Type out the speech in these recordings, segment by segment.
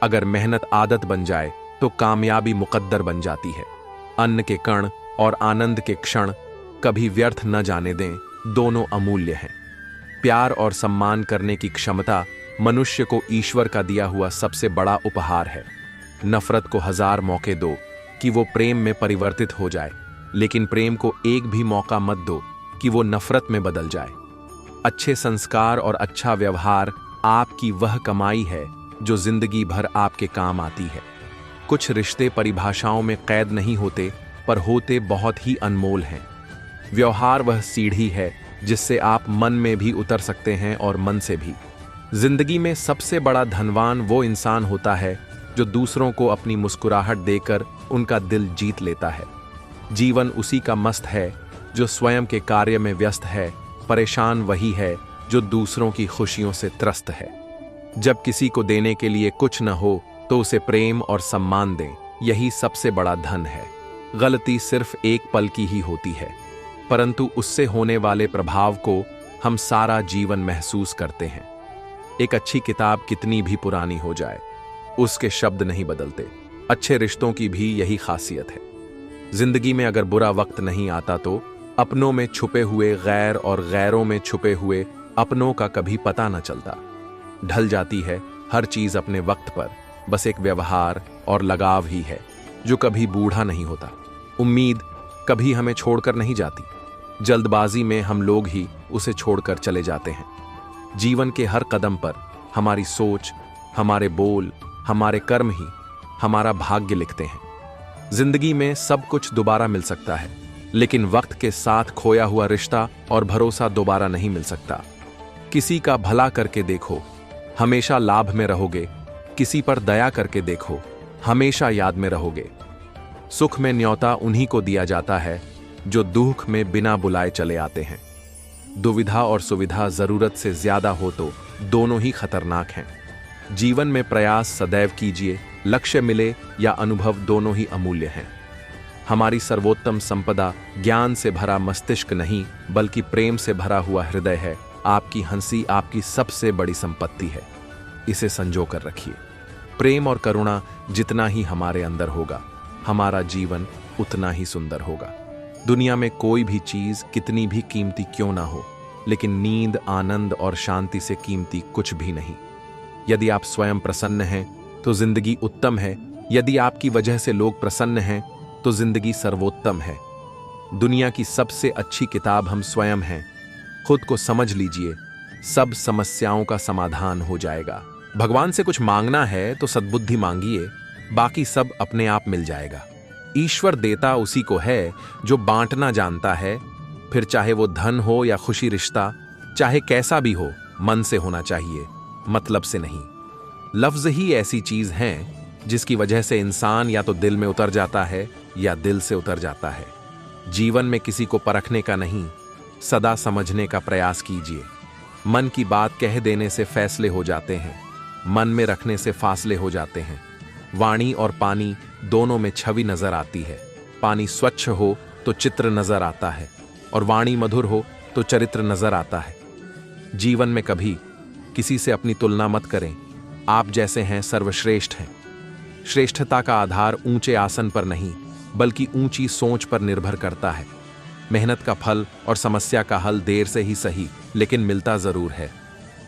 अगर मेहनत आदत बन जाए तो कामयाबी मुकद्दर बन जाती है। अन्न के कण और आनंद के क्षण कभी व्यर्थ न जाने दें, दोनों अमूल्य हैं। प्यार और सम्मान करने की क्षमता मनुष्य को ईश्वर का दिया हुआ सबसे बड़ा उपहार है। नफरत को 1000 मौके दो कि वो प्रेम में परिवर्तित हो जाए, लेकिन प्रेम को एक भी मौका मत दो कि वो नफरत में बदल जाए। अच्छे संस्कार और अच्छा व्यवहार आपकी वह कमाई है जो जिंदगी भर आपके काम आती है। कुछ रिश्ते परिभाषाओं में कैद नहीं होते, पर होते बहुत ही अनमोल हैं। व्यवहार वह सीढ़ी है जिससे आप मन में भी उतर सकते हैं और मन से भी। जिंदगी में सबसे बड़ा धनवान वो इंसान होता है जो दूसरों को अपनी मुस्कुराहट देकर उनका दिल जीत लेता है। जीवन उसी का मस्त है जो स्वयं के कार्य में व्यस्त है। परेशान वही है जो दूसरों की खुशियों से त्रस्त है। जब किसी को देने के लिए कुछ न हो तो उसे प्रेम और सम्मान दें, यही सबसे बड़ा धन है। गलती सिर्फ एक पल की ही होती है, परंतु उससे होने वाले प्रभाव को हम सारा जीवन महसूस करते हैं। एक अच्छी किताब कितनी भी पुरानी हो जाए, उसके शब्द नहीं बदलते। अच्छे रिश्तों की भी यही खासियत है। जिंदगी में अगर बुरा वक्त नहीं आता तो अपनों में छुपे हुए गैर और गैरों में छुपे हुए अपनों का कभी पता न चलता। ढल जाती है हर चीज अपने वक्त पर, बस एक व्यवहार और लगाव ही है जो कभी बूढ़ा नहीं होता। उम्मीद कभी हमें छोड़कर नहीं जाती, जल्दबाजी में हम लोग ही उसे छोड़कर चले जाते हैं। जीवन के हर कदम पर हमारी सोच, हमारे बोल, हमारे कर्म ही हमारा भाग्य लिखते हैं। जिंदगी में सब कुछ दोबारा मिल सकता है, लेकिन वक्त के साथ खोया हुआ रिश्ता और भरोसा दोबारा नहीं मिल सकता। किसी का भला करके देखो, हमेशा लाभ में रहोगे। किसी पर दया करके देखो, हमेशा याद में रहोगे। सुख में न्योता उन्हीं को दिया जाता है जो दुख में बिना बुलाए चले आते हैं। दुविधा और सुविधा जरूरत से ज्यादा हो तो दोनों ही खतरनाक हैं। जीवन में प्रयास सदैव कीजिए, लक्ष्य मिले या अनुभव दोनों ही अमूल्य हैं। हमारी सर्वोत्तम संपदा ज्ञान से भरा मस्तिष्क नहीं, बल्कि प्रेम से भरा हुआ हृदय है। आपकी हंसी आपकी सबसे बड़ी संपत्ति है, इसे संजो कर रखिए। प्रेम और करुणा जितना ही हमारे अंदर होगा, हमारा जीवन उतना ही सुंदर होगा। दुनिया में कोई भी चीज कितनी भी कीमती क्यों ना हो, लेकिन नींद, आनंद और शांति से कीमती कुछ भी नहीं। यदि आप स्वयं प्रसन्न हैं तो जिंदगी उत्तम है। यदि आपकी वजह से लोग प्रसन्न हैं तो जिंदगी सर्वोत्तम है। दुनिया की सबसे अच्छी किताब हम स्वयं हैं। खुद को समझ लीजिए, सब समस्याओं का समाधान हो जाएगा। भगवान से कुछ मांगना है तो सद्बुद्धि मांगिए, बाकी सब अपने आप मिल जाएगा। ईश्वर देता उसी को है जो बांटना जानता है। फिर चाहे वो धन हो या खुशी, रिश्ता चाहे कैसा भी हो, मन से होना चाहिए, मतलब से नहीं। लफ्ज ही ऐसी चीज हैं जिसकी वजह से इंसान या तो दिल में उतर जाता है या दिल से उतर जाता है। जीवन में किसी को परखने का नहीं, सदा समझने का प्रयास कीजिए। मन की बात कह देने से फैसले हो जाते हैं, मन में रखने से फासले हो जाते हैं। वाणी और पानी दोनों में छवि नजर आती है। पानी स्वच्छ हो तो चित्र नजर आता है, और वाणी मधुर हो तो चरित्र नजर आता है। जीवन में कभी किसी से अपनी तुलना मत करें। आप जैसे हैं सर्वश्रेष्ठ हैं। श्रेष्ठता का आधार ऊंचे आसन पर नहीं, बल्कि ऊंची सोच पर निर्भर करता है। मेहनत का फल और समस्या का हल देर से ही सही, लेकिन मिलता जरूर है।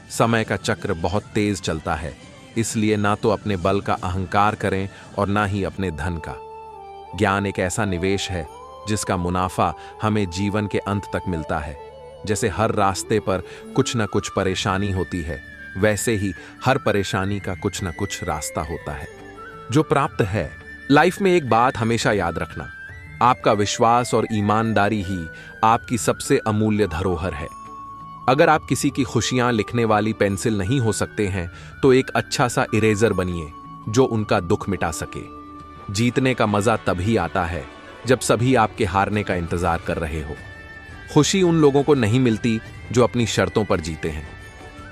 समय का चक्र बहुत तेज चलता है, इसलिए ना तो अपने बल का अहंकार करें और ना ही अपने धन का। ज्ञान एक ऐसा निवेश है जिसका मुनाफा हमें जीवन के अंत तक मिलता है। जैसे हर रास्ते पर कुछ न कुछ परेशानी होती है, वैसे ही हर परेशानी का कुछ न कुछ रास्ता होता है जो प्राप्त है। लाइफ में एक बात हमेशा याद रखना, आपका विश्वास और ईमानदारी ही आपकी सबसे अमूल्य धरोहर है। अगर आप किसी की खुशियां लिखने वाली पेंसिल नहीं हो सकते हैं तो एक अच्छा सा इरेजर बनिए जो उनका दुख मिटा सके। जीतने का मजा तभी आता है जब सभी आपके हारने का इंतजार कर रहे हो। खुशी उन लोगों को नहीं मिलती जो अपनी शर्तों पर जीते हैं।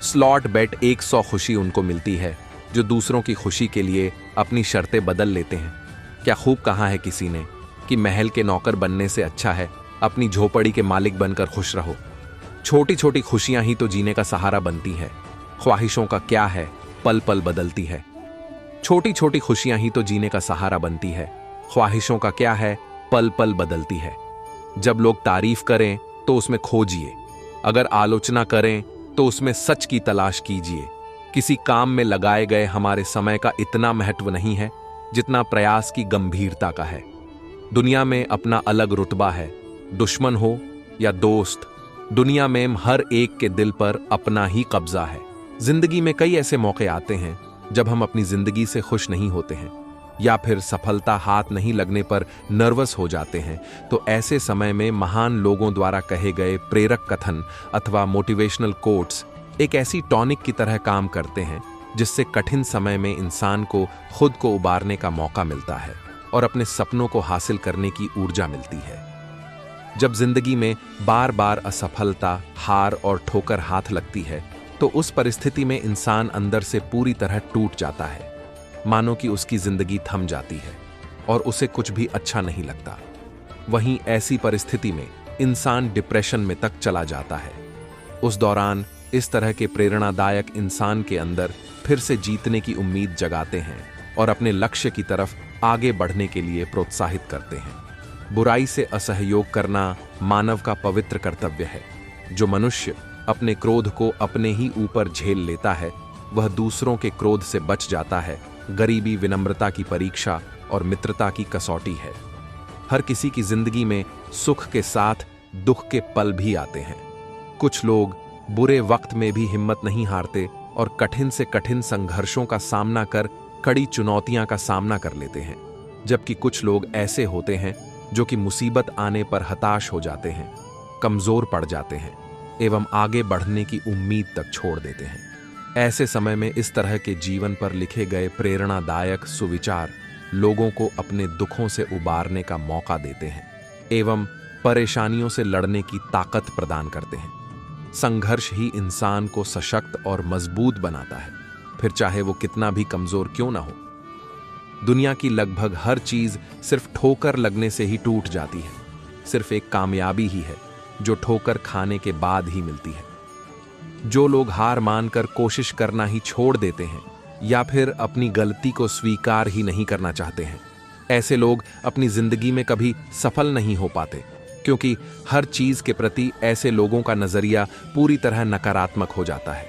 स्लॉट बेट 100 खुशी उनको मिलती है जो दूसरों की खुशी के लिए अपनी शर्तें बदल लेते हैं। क्या खूब कहा है किसी ने कि महल के नौकर बनने से अच्छा है अपनी झोपड़ी के मालिक बनकर खुश रहो। छोटी छोटी खुशियां ही तो जीने का सहारा बनती है। ख्वाहिशों का क्या है, पल पल बदलती है। छोटी छोटी खुशियां ही तो जीने का सहारा बनती है। ख्वाहिशों का क्या है, पल पल बदलती है। जब लोग तारीफ करें तो उसमें खोजिए, अगर आलोचना करें तो उसमें सच की तलाश कीजिए। किसी काम में लगाए गए हमारे समय का इतना महत्व नहीं है जितना प्रयास की गंभीरता का है। दुनिया में अपना अलग रुतबा है, दुश्मन हो या दोस्त, दुनिया में हर एक के दिल पर अपना ही कब्जा है। जिंदगी में कई ऐसे मौके आते हैं जब हम अपनी जिंदगी से खुश नहीं होते हैं या फिर सफलता हाथ नहीं लगने पर नर्वस हो जाते हैं। तो ऐसे समय में महान लोगों द्वारा कहे गए प्रेरक कथन अथवा मोटिवेशनल कोट्स एक ऐसी टॉनिक की तरह काम करते हैं जिससे कठिन समय में इंसान को खुद को उबारने का मौका मिलता है और अपने सपनों को हासिल करने की ऊर्जा मिलती है। जब जिंदगी में बार बार असफलता, हार और ठोकर हाथ लगती है तो उस परिस्थिति में इंसान अंदर से पूरी तरह टूट जाता है, मानो कि उसकी जिंदगी थम जाती है और उसे कुछ भी अच्छा नहीं लगता। वहीं ऐसी परिस्थिति में इंसान डिप्रेशन में तक चला जाता है। उस दौरान इस तरह के प्रेरणादायक इंसान के अंदर फिर से जीतने की उम्मीद जगाते हैं और अपने लक्ष्य की तरफ आगे बढ़ने के लिए प्रोत्साहित करते हैं। बुराई से असहयोग करना मानव का पवित्र कर्तव्य है। जो मनुष्य अपने क्रोध को अपने ही ऊपर झेल लेता है वह दूसरों के क्रोध से बच जाता है। गरीबी विनम्रता की परीक्षा और मित्रता की कसौटी है। हर किसी की जिंदगी में सुख के साथ दुख के पल भी आते हैं। कुछ लोग बुरे वक्त में भी हिम्मत नहीं हारते और कठिन से कठिन संघर्षों का सामना कर कड़ी चुनौतियां का सामना कर लेते हैं, जबकि कुछ लोग ऐसे होते हैं जो कि मुसीबत आने पर हताश हो जाते हैं, कमजोर पड़ जाते हैं एवं आगे बढ़ने की उम्मीद तक छोड़ देते हैं। ऐसे समय में इस तरह के जीवन पर लिखे गए प्रेरणादायक सुविचार लोगों को अपने दुखों से उबारने का मौका देते हैं एवं परेशानियों से लड़ने की ताकत प्रदान करते हैं। संघर्ष ही इंसान को सशक्त और मजबूत बनाता है, फिर चाहे वो कितना भी कमजोर क्यों ना हो। दुनिया की लगभग हर चीज सिर्फ ठोकर लगने से ही टूट जाती है। सिर्फ एक कामयाबी ही है जो ठोकर खाने के बाद ही मिलती है। जो लोग हार मानकर कोशिश करना ही छोड़ देते हैं या फिर अपनी गलती को स्वीकार ही नहीं करना चाहते हैं, ऐसे लोग अपनी जिंदगी में कभी सफल नहीं हो पाते, क्योंकि हर चीज के प्रति ऐसे लोगों का नजरिया पूरी तरह नकारात्मक हो जाता है।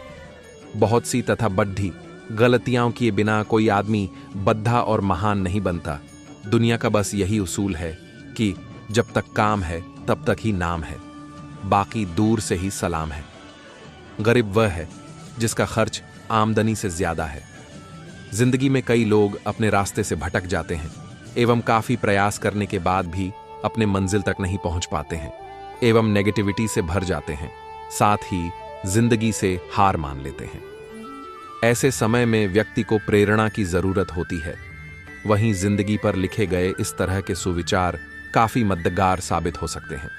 बहुत सी तथा बड्ढी गलतियां किए बिना कोई आदमी बद्धा और महान नहीं बनता। दुनिया का बस यही उसूल है कि जब तक काम है तब तक ही नाम है, बाकी दूर से ही सलाम है। गरीब वह है जिसका खर्च आमदनी से ज्यादा है। जिंदगी में कई लोग अपने रास्ते से भटक जाते हैं एवं काफी प्रयास करने के बाद भी अपने मंजिल तक नहीं पहुंच पाते हैं एवं नेगेटिविटी से भर जाते हैं, साथ ही जिंदगी से हार मान लेते हैं। ऐसे समय में व्यक्ति को प्रेरणा की जरूरत होती है। वहीं जिंदगी पर लिखे गए इस तरह के सुविचार काफी मददगार साबित हो सकते हैं।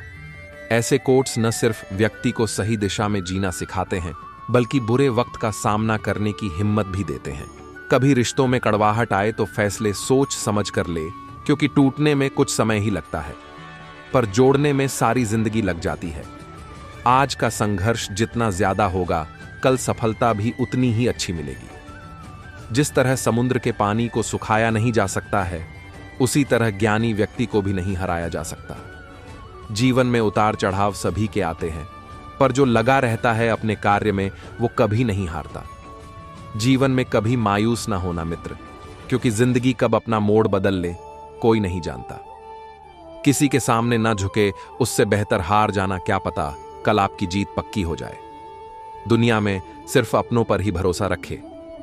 ऐसे कोट्स न सिर्फ व्यक्ति को सही दिशा में जीना सिखाते हैं, बल्कि बुरे वक्त का सामना करने की हिम्मत भी देते हैं। कभी रिश्तों में कड़वाहट आए तो फैसले सोच समझ कर ले, क्योंकि टूटने में कुछ समय ही लगता है, पर जोड़ने में सारी जिंदगी लग जाती है। आज का संघर्ष जितना ज्यादा होगा, कल सफलता भी उतनी ही अच्छी मिलेगी। जिस तरह समुद्र के पानी को सुखाया नहीं जा सकता है, उसी तरह ज्ञानी व्यक्ति को भी नहीं हराया जा सकता। जीवन में उतार चढ़ाव सभी के आते हैं, पर जो लगा रहता है अपने कार्य में वो कभी नहीं हारता। जीवन में कभी मायूस ना होना मित्र, क्योंकि जिंदगी कब अपना मोड़ बदल ले कोई नहीं जानता। किसी के सामने ना झुके, उससे बेहतर हार जाना, क्या पता कल आपकी जीत पक्की हो जाए। दुनिया में सिर्फ अपनों पर ही भरोसा रखे,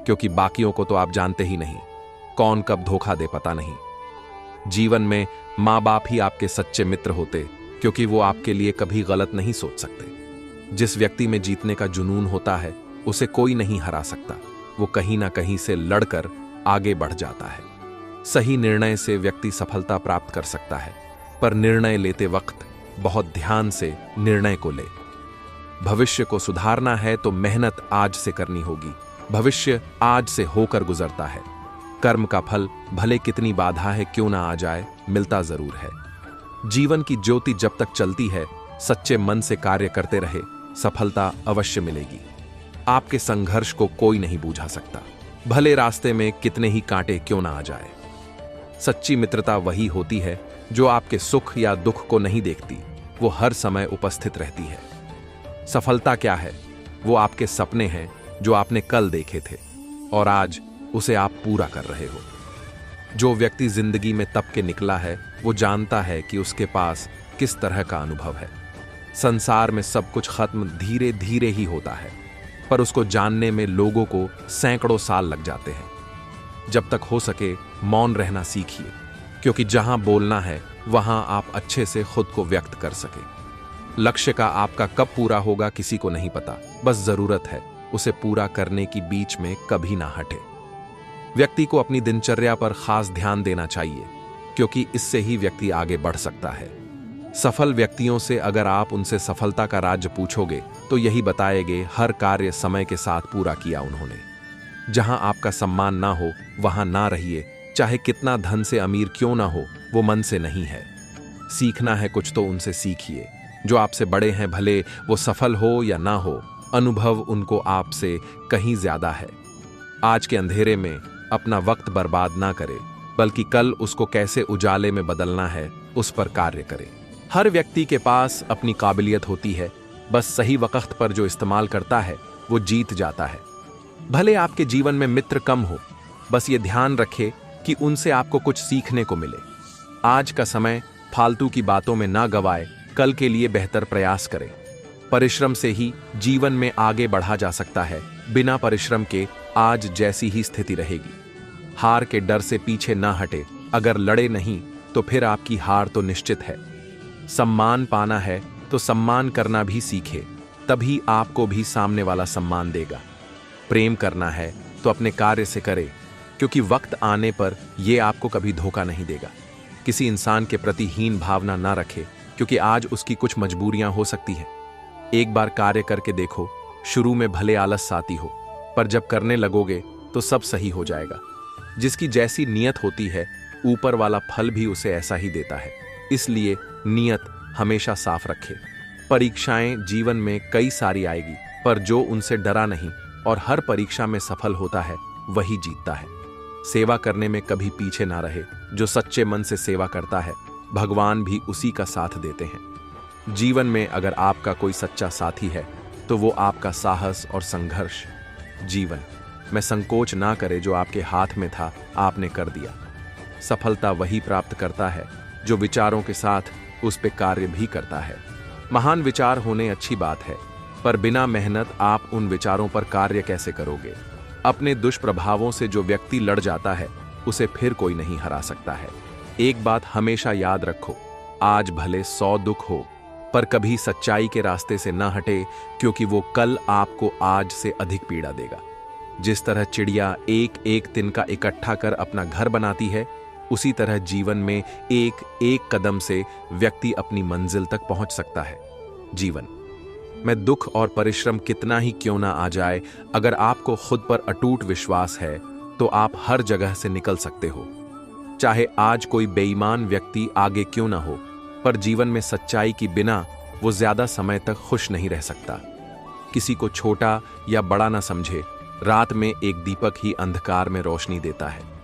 क्योंकि बाकियों को तो आप जानते ही नहीं, कौन कब धोखा दे पता नहीं। जीवन में माँ बाप ही आपके सच्चे मित्र होते, क्योंकि वो आपके लिए कभी गलत नहीं सोच सकते। जिस व्यक्ति में जीतने का जुनून होता है उसे कोई नहीं हरा सकता। वो कहीं ना कहीं से लड़कर आगे बढ़ जाता है। सही निर्णय से व्यक्ति सफलता प्राप्त कर सकता है, पर निर्णय लेते वक्त बहुत ध्यान से निर्णय को ले। भविष्य को सुधारना है तो मेहनत आज से करनी होगी। भविष्य आज से होकर गुजरता है। कर्म का फल भले कितनी बाधा है क्यों ना आ जाए, मिलता जरूर है। जीवन की ज्योति जब तक चलती है, सच्चे मन से कार्य करते रहे, सफलता अवश्य मिलेगी। आपके संघर्ष को कोई नहीं बूझा सकता। भले रास्ते में कितने ही कांटे क्यों ना आ जाए। सच्ची मित्रता वही होती है जो आपके सुख या दुख को नहीं देखती, वो हर समय उपस्थित रहती है। सफलता क्या है? वो आपके सपने हैं जो आपने कल देखे थे और आज उसे आप पूरा कर रहे हो। जो व्यक्ति जिंदगी में तप के निकला है वो जानता है कि उसके पास किस तरह का अनुभव है। संसार में सब कुछ खत्म धीरे धीरे ही होता है, पर उसको जानने में लोगों को सैकड़ों साल लग जाते हैं। जब तक हो सके मौन रहना सीखिए, क्योंकि जहां बोलना है वहां आप अच्छे से खुद को व्यक्त कर सके। लक्ष्य का आपका कब पूरा होगा किसी को नहीं पता, बस जरूरत है उसे पूरा करने की बीच में कभी ना हटे। व्यक्ति को अपनी दिनचर्या पर खास ध्यान देना चाहिए, क्योंकि इससे ही व्यक्ति आगे बढ़ सकता है। सफल व्यक्तियों से अगर आप उनसे सफलता का राज पूछोगे तो यही बताएंगे हर कार्य समय के साथ पूरा किया उन्होंने। जहां आपका सम्मान ना हो वहां ना रहिए, चाहे कितना धन से अमीर क्यों ना हो, वो मन से नहीं है। सीखना है कुछ तो उनसे सीखिए। जो आपसे बड़े हैं, भले वो सफल हो या ना हो, अनुभव उनको आपसे कहीं ज्यादा है। आज के अंधेरे में अपना वक्त बर्बाद ना करे, बल्कि कल उसको कैसे उजाले में बदलना है उस पर कार्य करें। हर व्यक्ति के पास अपनी काबिलियत होती है, बस सही वक्त पर जो इस्तेमाल करता है वो जीत जाता है। भले आपके जीवन में मित्र कम हो, बस ये ध्यान रखें कि उनसे आपको कुछ सीखने को मिले। आज का समय फालतू की बातों में ना गवाए, कल के लिए बेहतर प्रयास करें। परिश्रम से ही जीवन में आगे बढ़ा जा सकता है, बिना परिश्रम के आज जैसी ही स्थिति रहेगी। हार के डर से पीछे ना हटे, अगर लड़े नहीं तो फिर आपकी हार तो निश्चित है। सम्मान पाना है तो सम्मान करना भी सीखे, तभी आपको भी सामने वाला सम्मान देगा। प्रेम करना है तो अपने कार्य से करे, क्योंकि वक्त आने पर यह आपको कभी धोखा नहीं देगा। किसी इंसान के प्रति हीन भावना ना रखे, क्योंकि आज उसकी कुछ मजबूरियां हो सकती हैं। एक बार कार्य करके देखो, शुरू में भले आलस आती हो, पर जब करने लगोगे तो सब सही हो जाएगा। जिसकी जैसी नियत होती है, ऊपर वाला फल भी उसे ऐसा ही देता है। इसलिए नियत हमेशा साफ रखे। परीक्षाएं जीवन में कई सारी आएगी, पर जो उनसे डरा नहीं और हर परीक्षा में सफल होता है वही जीतता है। सेवा करने में कभी पीछे ना रहे। जो सच्चे मन से सेवा करता है, भगवान भी उसी का साथ देते हैं। जीवन में अगर आपका कोई सच्चा साथी है तो वो आपका साहस और संघर्ष। जीवन में संकोच ना करे, जो आपके हाथ में था आपने कर दिया। सफलता वही प्राप्त करता है जो विचारों के साथ उस पे कार्य भी करता है। महान विचार होने अच्छी बात है, पर बिना मेहनत आप उन विचारों पर कार्य कैसे करोगे? अपने दुष्प्रभावों से जो व्यक्ति लड़ जाता है उसे फिर कोई नहीं हरा सकता है। एक बात हमेशा याद रखो, आज भले 100 दुख हो, पर कभी सच्चाई के रास्ते से ना हटे, क्योंकि वो कल आपको आज से अधिक पीड़ा देगा। जिस तरह चिड़िया एक एक तिनका इकट्ठा कर अपना घर बनाती है, उसी तरह जीवन में एक एक कदम से व्यक्ति अपनी मंजिल तक पहुंच सकता है। जीवन में दुख और परिश्रम कितना ही क्यों ना आ जाए, अगर आपको खुद पर अटूट विश्वास है तो आप हर जगह से निकल सकते हो। चाहे आज कोई बेईमान व्यक्ति आगे क्यों ना हो, पर जीवन में सच्चाई की बिना वो ज्यादा समय तक खुश नहीं रह सकता। किसी को छोटा या बड़ा ना समझे, रात में एक दीपक ही अंधकार में रोशनी देता है।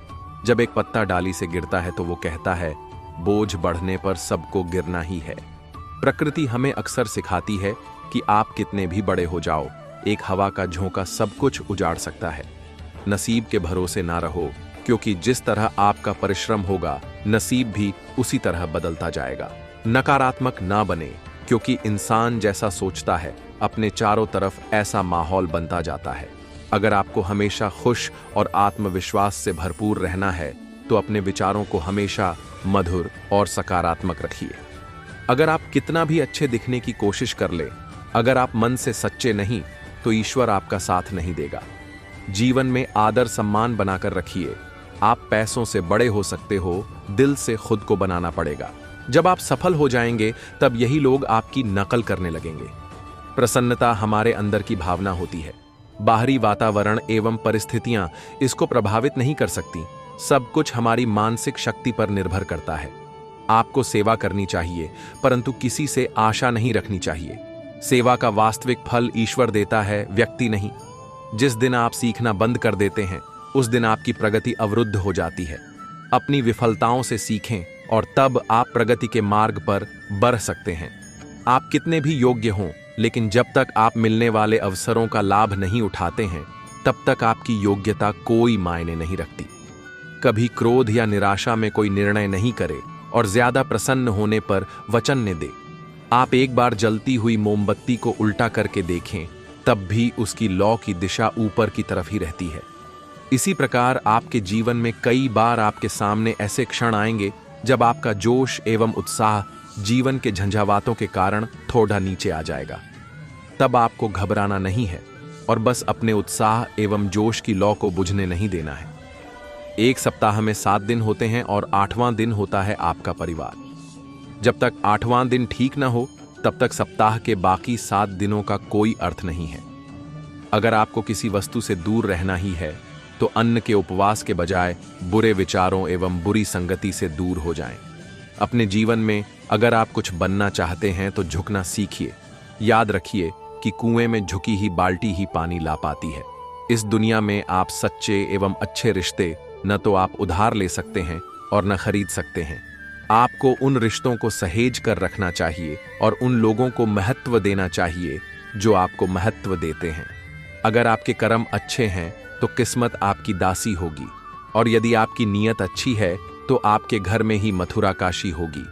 जब एक पत्ता डाली से गिरता है तो वो कहता है, बोझ बढ़ने पर सबको गिरना ही है। प्रकृति हमें अक्सर सिखाती है कि आप कितने भी बड़े हो जाओ, एक हवा का झोंका सब कुछ उजाड़ सकता है। नसीब के भरोसे ना रहो, क्योंकि जिस तरह आपका परिश्रम होगा, नसीब भी उसी तरह बदलता जाएगा। नकारात्मक ना बने, क्योंकि इंसान जैसा सोचता है, अपने चारों तरफ ऐसा माहौल बनता जाता है। अगर आपको हमेशा खुश और आत्मविश्वास से भरपूर रहना है तो अपने विचारों को हमेशा मधुर और सकारात्मक रखिए। अगर आप कितना भी अच्छे दिखने की कोशिश कर ले, अगर आप मन से सच्चे नहीं तो ईश्वर आपका साथ नहीं देगा। जीवन में आदर सम्मान बनाकर रखिए। आप पैसों से बड़े हो सकते हो, दिल से खुद को बनाना पड़ेगा। जब आप सफल हो जाएंगे तब यही लोग आपकी नकल करने लगेंगे। प्रसन्नता हमारे अंदर की भावना होती है। बाहरी वातावरण एवं परिस्थितियां इसको प्रभावित नहीं कर सकती। सब कुछ हमारी मानसिक शक्ति पर निर्भर करता है। आपको सेवा करनी चाहिए, परंतु किसी से आशा नहीं रखनी चाहिए। सेवा का वास्तविक फल ईश्वर देता है, व्यक्ति नहीं। जिस दिन आप सीखना बंद कर देते हैं, उस दिन आपकी प्रगति अवरुद्ध हो जाती है। अपनी विफलताओं से सीखें और तब आप प्रगति के मार्ग पर बढ़ सकते हैं। आप कितने भी योग्य हों, लेकिन जब तक आप मिलने वाले अवसरों का लाभ नहीं उठाते हैं, तब तक आपकी योग्यता कोई मायने नहीं रखती। कभी क्रोध या निराशा में कोई निर्णय नहीं करे और ज्यादा प्रसन्न होने पर वचन न दे। आप एक बार जलती हुई मोमबत्ती को उल्टा करके देखें, तब भी उसकी लौ की दिशा ऊपर की तरफ ही रहती है। इसी प्रकार आपके जीवन में कई बार आपके सामने ऐसे क्षण आएंगे जब आपका जोश एवं उत्साह जीवन के झंझावातों के कारण थोड़ा नीचे आ जाएगा। तब आपको घबराना नहीं है और बस अपने उत्साह एवं जोश की लौ को बुझने नहीं देना है। एक सप्ताह में 7 दिन होते हैं और 8वां दिन होता है आपका परिवार। जब तक 8वां दिन ठीक न हो, तब तक सप्ताह के बाकी 7 दिनों का कोई अर्थ नहीं है। अगर आपको किसी वस्तु से दूर रहना ही है, तो अन्न के उपवास के बजाय बुरे विचारों एवं बुरी संगति से दूर हो जाएं। अपने जीवन में अगर आप कुछ बनना चाहते हैं तो झुकना सीखिए। याद रखिए कि कुएं में झुकी ही बाल्टी ही पानी ला पाती है। इस दुनिया में आप सच्चे एवं अच्छे रिश्ते न तो आप उधार ले सकते हैं और न खरीद सकते हैं। आपको उन रिश्तों को सहेज कर रखना चाहिए और उन लोगों को महत्व देना चाहिए जो आपको महत्व देते हैं। अगर आपके कर्म अच्छे हैं तो किस्मत आपकी दासी होगी, और यदि आपकी नीयत अच्छी है तो आपके घर में ही मथुरा काशी होगी।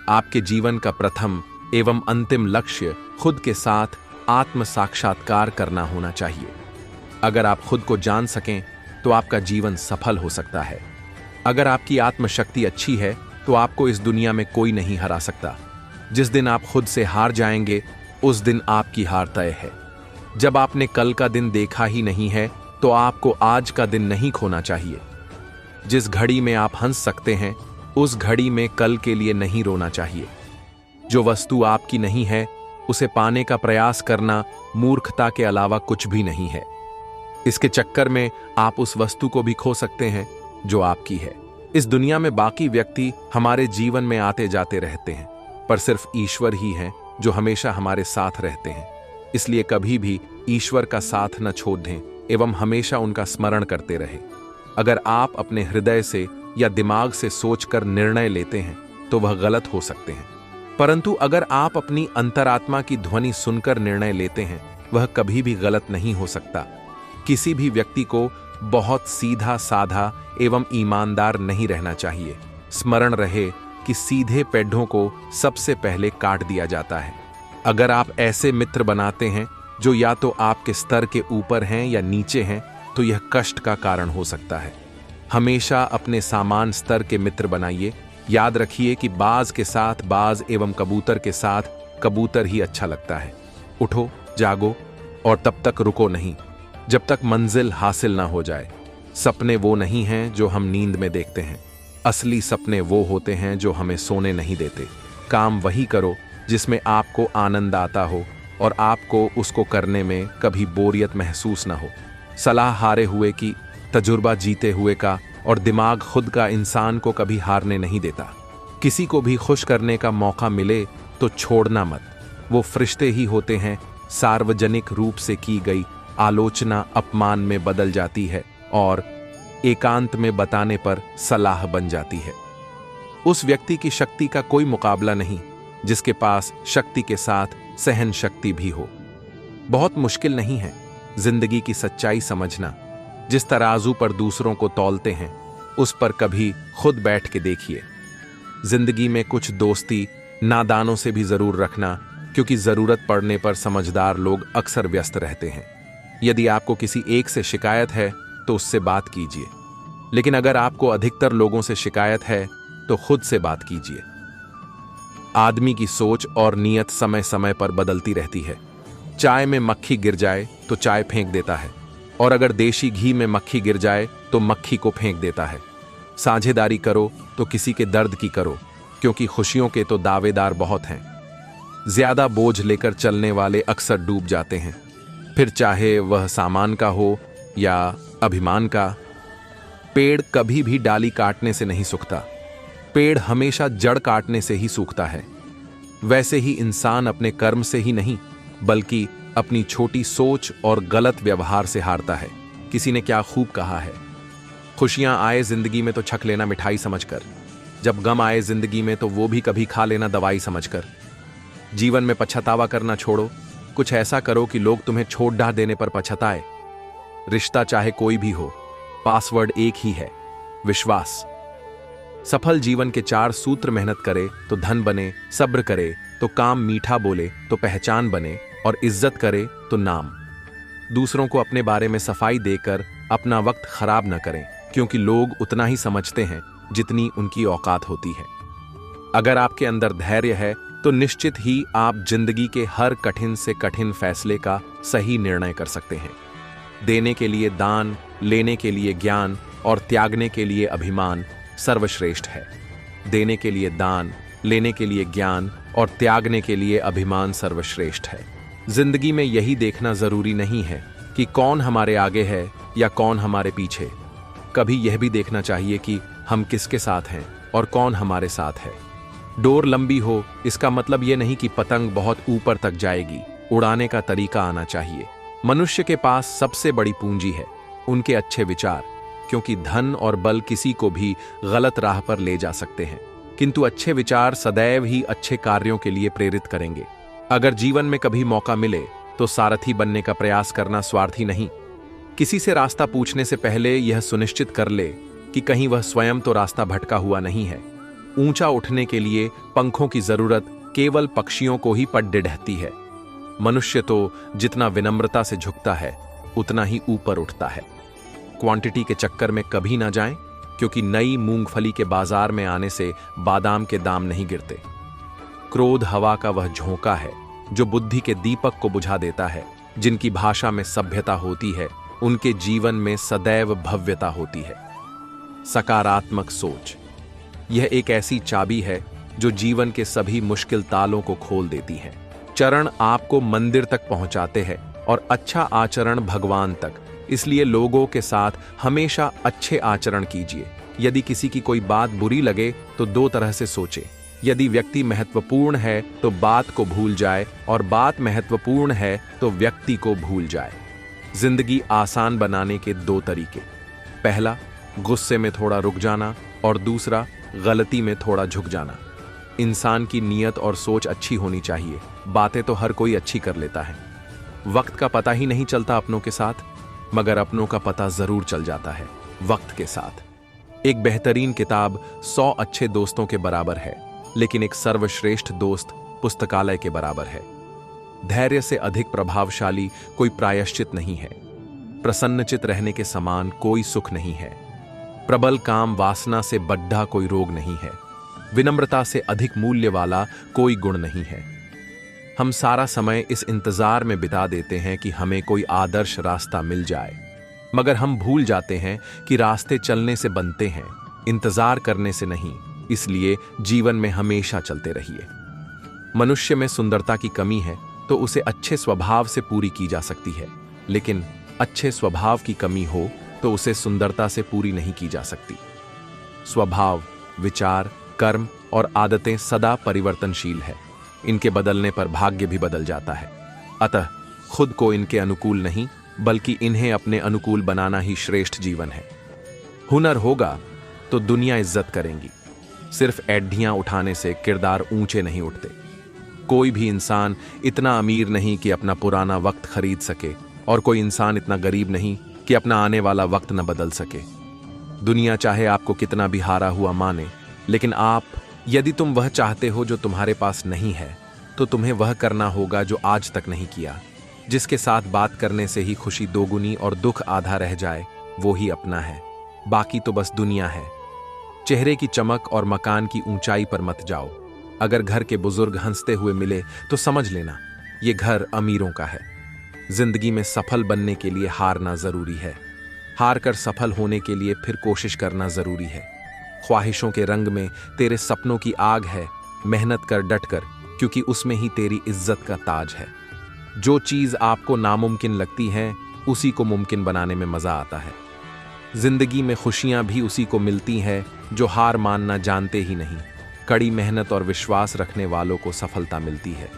आपके जीवन का प्रथम एवं अंतिम लक्ष्य खुद के साथ आत्म साक्षात्कार करना होना चाहिए। अगर आप खुद को जान सकें तो आपका जीवन सफल हो सकता है। अगर आपकी आत्मशक्ति अच्छी है तो आपको इस दुनिया में कोई नहीं हरा सकता। जिस दिन आप खुद से हार जाएंगे, उस दिन आपकी हार तय है। जब आपने कल का दिन देखा ही नहीं है तो आपको आज का दिन नहीं खोना चाहिए। जिस घड़ी में आप हंस सकते हैं, उस घड़ी में कल के लिए नहीं रोना चाहिए। जो वस्तु आपकी नहीं है, उसे पाने का प्रयास करना मूर्खता के अलावा कुछ भी नहीं है। इसके चक्कर में आप उस वस्तु को भी खो सकते हैं जो आपकी है। इस दुनिया में बाकी व्यक्ति हमारे जीवन में आते जाते रहते हैं, पर सिर्फ ईश्वर ही हैं जो हमेशा हमारे साथ रहते हैं। इसलिए कभी भी ईश्वर का साथ न छोड़ दें एवं हमेशा उनका स्मरण करते रहे। अगर आप अपने हृदय से या दिमाग से सोचकर निर्णय लेते हैं तो वह गलत हो सकते हैं, परंतु अगर आप अपनी अंतरात्मा की ध्वनि सुनकर निर्णय लेते हैं, वह कभी भी गलत नहीं हो सकता। किसी भी व्यक्ति को बहुत सीधा साधा एवं ईमानदार नहीं रहना चाहिए। स्मरण रहे कि सीधे पेड्ढों को सबसे पहले काट दिया जाता है। अगर आप ऐसे मित्र बनाते हैं जो या तो आपके स्तर के ऊपर हैं या नीचे हैं, तो यह कष्ट का कारण हो सकता है। हमेशा अपने समान स्तर के मित्र बनाइए। याद रखिए कि बाज के साथ बाज एवं कबूतर के साथ कबूतर ही अच्छा लगता है। उठो, जागो और तब तक रुको नहीं जब तक मंजिल हासिल ना हो जाए। सपने वो नहीं हैं जो हम नींद में देखते हैं। असली सपने वो होते हैं जो हमें सोने नहीं देते। काम वही करो जिसमें आपको आनंद आता हो और आपको उसको करने में कभी बोरियत महसूस ना हो। सलाह हारे हुए की, तजुर्बा जीते हुए का, और दिमाग खुद का इंसान को कभी हारने नहीं देता। किसी को भी खुश करने का मौका मिले तो छोड़ना मत। वो फरिश्ते ही होते हैं। सार्वजनिक रूप से की गई आलोचना अपमान में बदल जाती है और एकांत में बताने पर सलाह बन जाती है। उस व्यक्ति की शक्ति का कोई मुकाबला नहीं जिसके पास शक्ति के साथ सहन शक्ति भी हो। बहुत मुश्किल नहीं है जिंदगी की सच्चाई समझना। जिस तराजू पर दूसरों को तौलते हैं, उस पर कभी खुद बैठ के देखिए। जिंदगी में कुछ दोस्ती नादानों से भी जरूर रखना, क्योंकि जरूरत पड़ने पर समझदार लोग अक्सर व्यस्त रहते हैं। यदि आपको किसी एक से शिकायत है तो उससे बात कीजिए, लेकिन अगर आपको अधिकतर लोगों से शिकायत है तो खुद से बात कीजिए। आदमी की सोच और नीयत समय समय पर बदलती रहती है। चाय में मक्खी गिर जाए तो चाय फेंक देता है, और अगर देशी घी में मक्खी गिर जाए तो मक्खी को फेंक देता है। साझेदारी करो तो किसी के दर्द की करो, क्योंकि खुशियों के तो दावेदार बहुत हैं। ज्यादा बोझ लेकर चलने वाले अक्सर डूब जाते हैं, फिर चाहे वह सामान का हो या अभिमान का। पेड़ कभी भी डाली काटने से नहीं सूखता, पेड़ हमेशा जड़ काटने से ही सूखता है। वैसे ही इंसान अपने कर्म से ही नहीं, बल्कि अपनी छोटी सोच और गलत व्यवहार से हारता है। किसी ने क्या खूब कहा है, खुशियां आए जिंदगी में तो छक लेना मिठाई समझकर, जब गम आए जिंदगी में तो वो भी कभी खा लेना दवाई समझकर। जीवन में पछतावा करना छोड़ो, कुछ ऐसा करो कि लोग तुम्हें छोड़ ढा देने पर पछताए। रिश्ता चाहे कोई भी हो, पासवर्ड एक ही है, विश्वास। सफल जीवन के 4 सूत्र: मेहनत करे तो धन बने, सब्र करे तो काम मीठा बोले तो पहचान बने, और इज्जत करे तो नाम। दूसरों को अपने बारे में सफाई देकर अपना वक्त खराब न करें, क्योंकि लोग उतना ही समझते हैं जितनी उनकी औकात होती है। अगर आपके अंदर धैर्य है तो निश्चित ही आप जिंदगी के हर कठिन से कठिन फैसले का सही निर्णय कर सकते हैं। देने के लिए दान, लेने के लिए ज्ञान और त्यागने के लिए अभिमान सर्वश्रेष्ठ है। देने के लिए दान, लेने के लिए ज्ञान और त्यागने के लिए अभिमान सर्वश्रेष्ठ है। जिंदगी में यही देखना जरूरी नहीं है कि कौन हमारे आगे है या कौन हमारे पीछे। कभी यह भी देखना चाहिए कि हम किसके साथ हैं और कौन हमारे साथ है। डोर लंबी हो इसका मतलब यह नहीं कि पतंग बहुत ऊपर तक जाएगी, उड़ाने का तरीका आना चाहिए। मनुष्य के पास सबसे बड़ी पूंजी है उनके अच्छे विचार, क्योंकि धन और बल किसी को भी गलत राह पर ले जा सकते हैं, किंतु अच्छे विचार सदैव ही अच्छे कार्यों के लिए प्रेरित करेंगे। अगर जीवन में कभी मौका मिले तो सारथी बनने का प्रयास करना स्वार्थी नहीं। किसी से रास्ता पूछने से पहले यह सुनिश्चित कर ले कि कहीं वह स्वयं तो रास्ता भटका हुआ नहीं है। ऊंचा उठने के लिए पंखों की जरूरत केवल पक्षियों को ही पड़ ढहती है। मनुष्य तो जितना विनम्रता से झुकता है उतना ही ऊपर उठता है। क्वांटिटी के चक्कर में कभी ना जाएं, क्योंकि नई मूंगफली के बाजार में आने से बादाम के दाम नहीं गिरते। क्रोध हवा का वह झोंका है जो बुद्धि के दीपक को बुझा देता है। जिनकी भाषा में सभ्यता होती है उनके जीवन में सदैव भव्यता होती है। सकारात्मक सोच, यह एक ऐसी चाबी है जो जीवन के सभी मुश्किल तालों को खोल देती है। चरण आपको मंदिर तक पहुंचाते हैं और अच्छा आचरण भगवान तक। इसलिए लोगों के साथ हमेशा अच्छे आचरण कीजिए। यदि किसी की कोई बात बुरी लगे तो 2 तरह से सोचे। यदि व्यक्ति महत्वपूर्ण है तो बात को भूल जाए, और बात महत्वपूर्ण है तो व्यक्ति को भूल जाए। जिंदगी आसान बनाने के 2 तरीके: पहला, गुस्से में थोड़ा रुक जाना, और दूसरा, गलती में थोड़ा झुक जाना। इंसान की नीयत और सोच अच्छी होनी चाहिए। बातें तो हर कोई अच्छी कर लेता है। वक्त का पता ही नहीं चलता अपनों के साथ, मगर अपनों का पता जरूर चल जाता है वक्त के साथ। एक बेहतरीन किताब 100 अच्छे दोस्तों के बराबर है, लेकिन एक सर्वश्रेष्ठ दोस्त पुस्तकालय के बराबर है। धैर्य से अधिक प्रभावशाली कोई प्रायश्चित नहीं है। प्रसन्नचित रहने के समान कोई सुख नहीं है। प्रबल काम वासना से बढ़ा कोई रोग नहीं है। विनम्रता से अधिक मूल्य वाला कोई गुण नहीं है। हम सारा समय इस इंतजार में बिता देते हैं कि हमें कोई आदर्श रास्ता मिल जाए, मगर हम भूल जाते हैं कि रास्ते चलने से बनते हैं, इंतजार करने से नहीं। इसलिए जीवन में हमेशा चलते रहिए। मनुष्य में सुंदरता की कमी है तो उसे अच्छे स्वभाव से पूरी की जा सकती है, लेकिन अच्छे स्वभाव की कमी हो तो उसे सुंदरता से पूरी नहीं की जा सकती। स्वभाव, विचार, कर्म और आदतें सदा परिवर्तनशील है। इनके बदलने पर भाग्य भी बदल जाता है। अतः खुद को इनके अनुकूल नहीं, बल्कि इन्हें अपने अनुकूल बनाना ही श्रेष्ठ जीवन है। हुनर होगा तो दुनिया इज्जत करेंगी। सिर्फ एड्ढियां उठाने से किरदार ऊंचे नहीं उठते। कोई भी इंसान इतना अमीर नहीं कि अपना पुराना वक्त खरीद सके, और कोई इंसान इतना गरीब नहीं कि अपना आने वाला वक्त न बदल सके। दुनिया चाहे आपको कितना भी हारा हुआ माने, लेकिन यदि तुम वह चाहते हो जो तुम्हारे पास नहीं है, तो तुम्हें वह करना होगा जो आज तक नहीं किया। जिसके साथ बात करने से ही खुशी दोगुनी और दुख आधा रह जाए, वो ही अपना है। बाकी तो बस दुनिया है। चेहरे की चमक और मकान की ऊंचाई पर मत जाओ। अगर घर के बुजुर्ग हंसते हुए मिले तो समझ लेना ये घर अमीरों का है। जिंदगी में सफल बनने के लिए हारना जरूरी है। हार कर सफल होने के लिए फिर कोशिश करना जरूरी है। ख्वाहिशों के रंग में तेरे सपनों की आग है। मेहनत कर डट कर, क्योंकि उसमें ही तेरी इज्जत का ताज है। जो चीज आपको नामुमकिन लगती है, उसी को मुमकिन बनाने में मजा आता है। जिंदगी में खुशियां भी उसी को मिलती है जो हार मानना जानते ही नहीं। कड़ी मेहनत और विश्वास रखने वालों को सफलता मिलती है,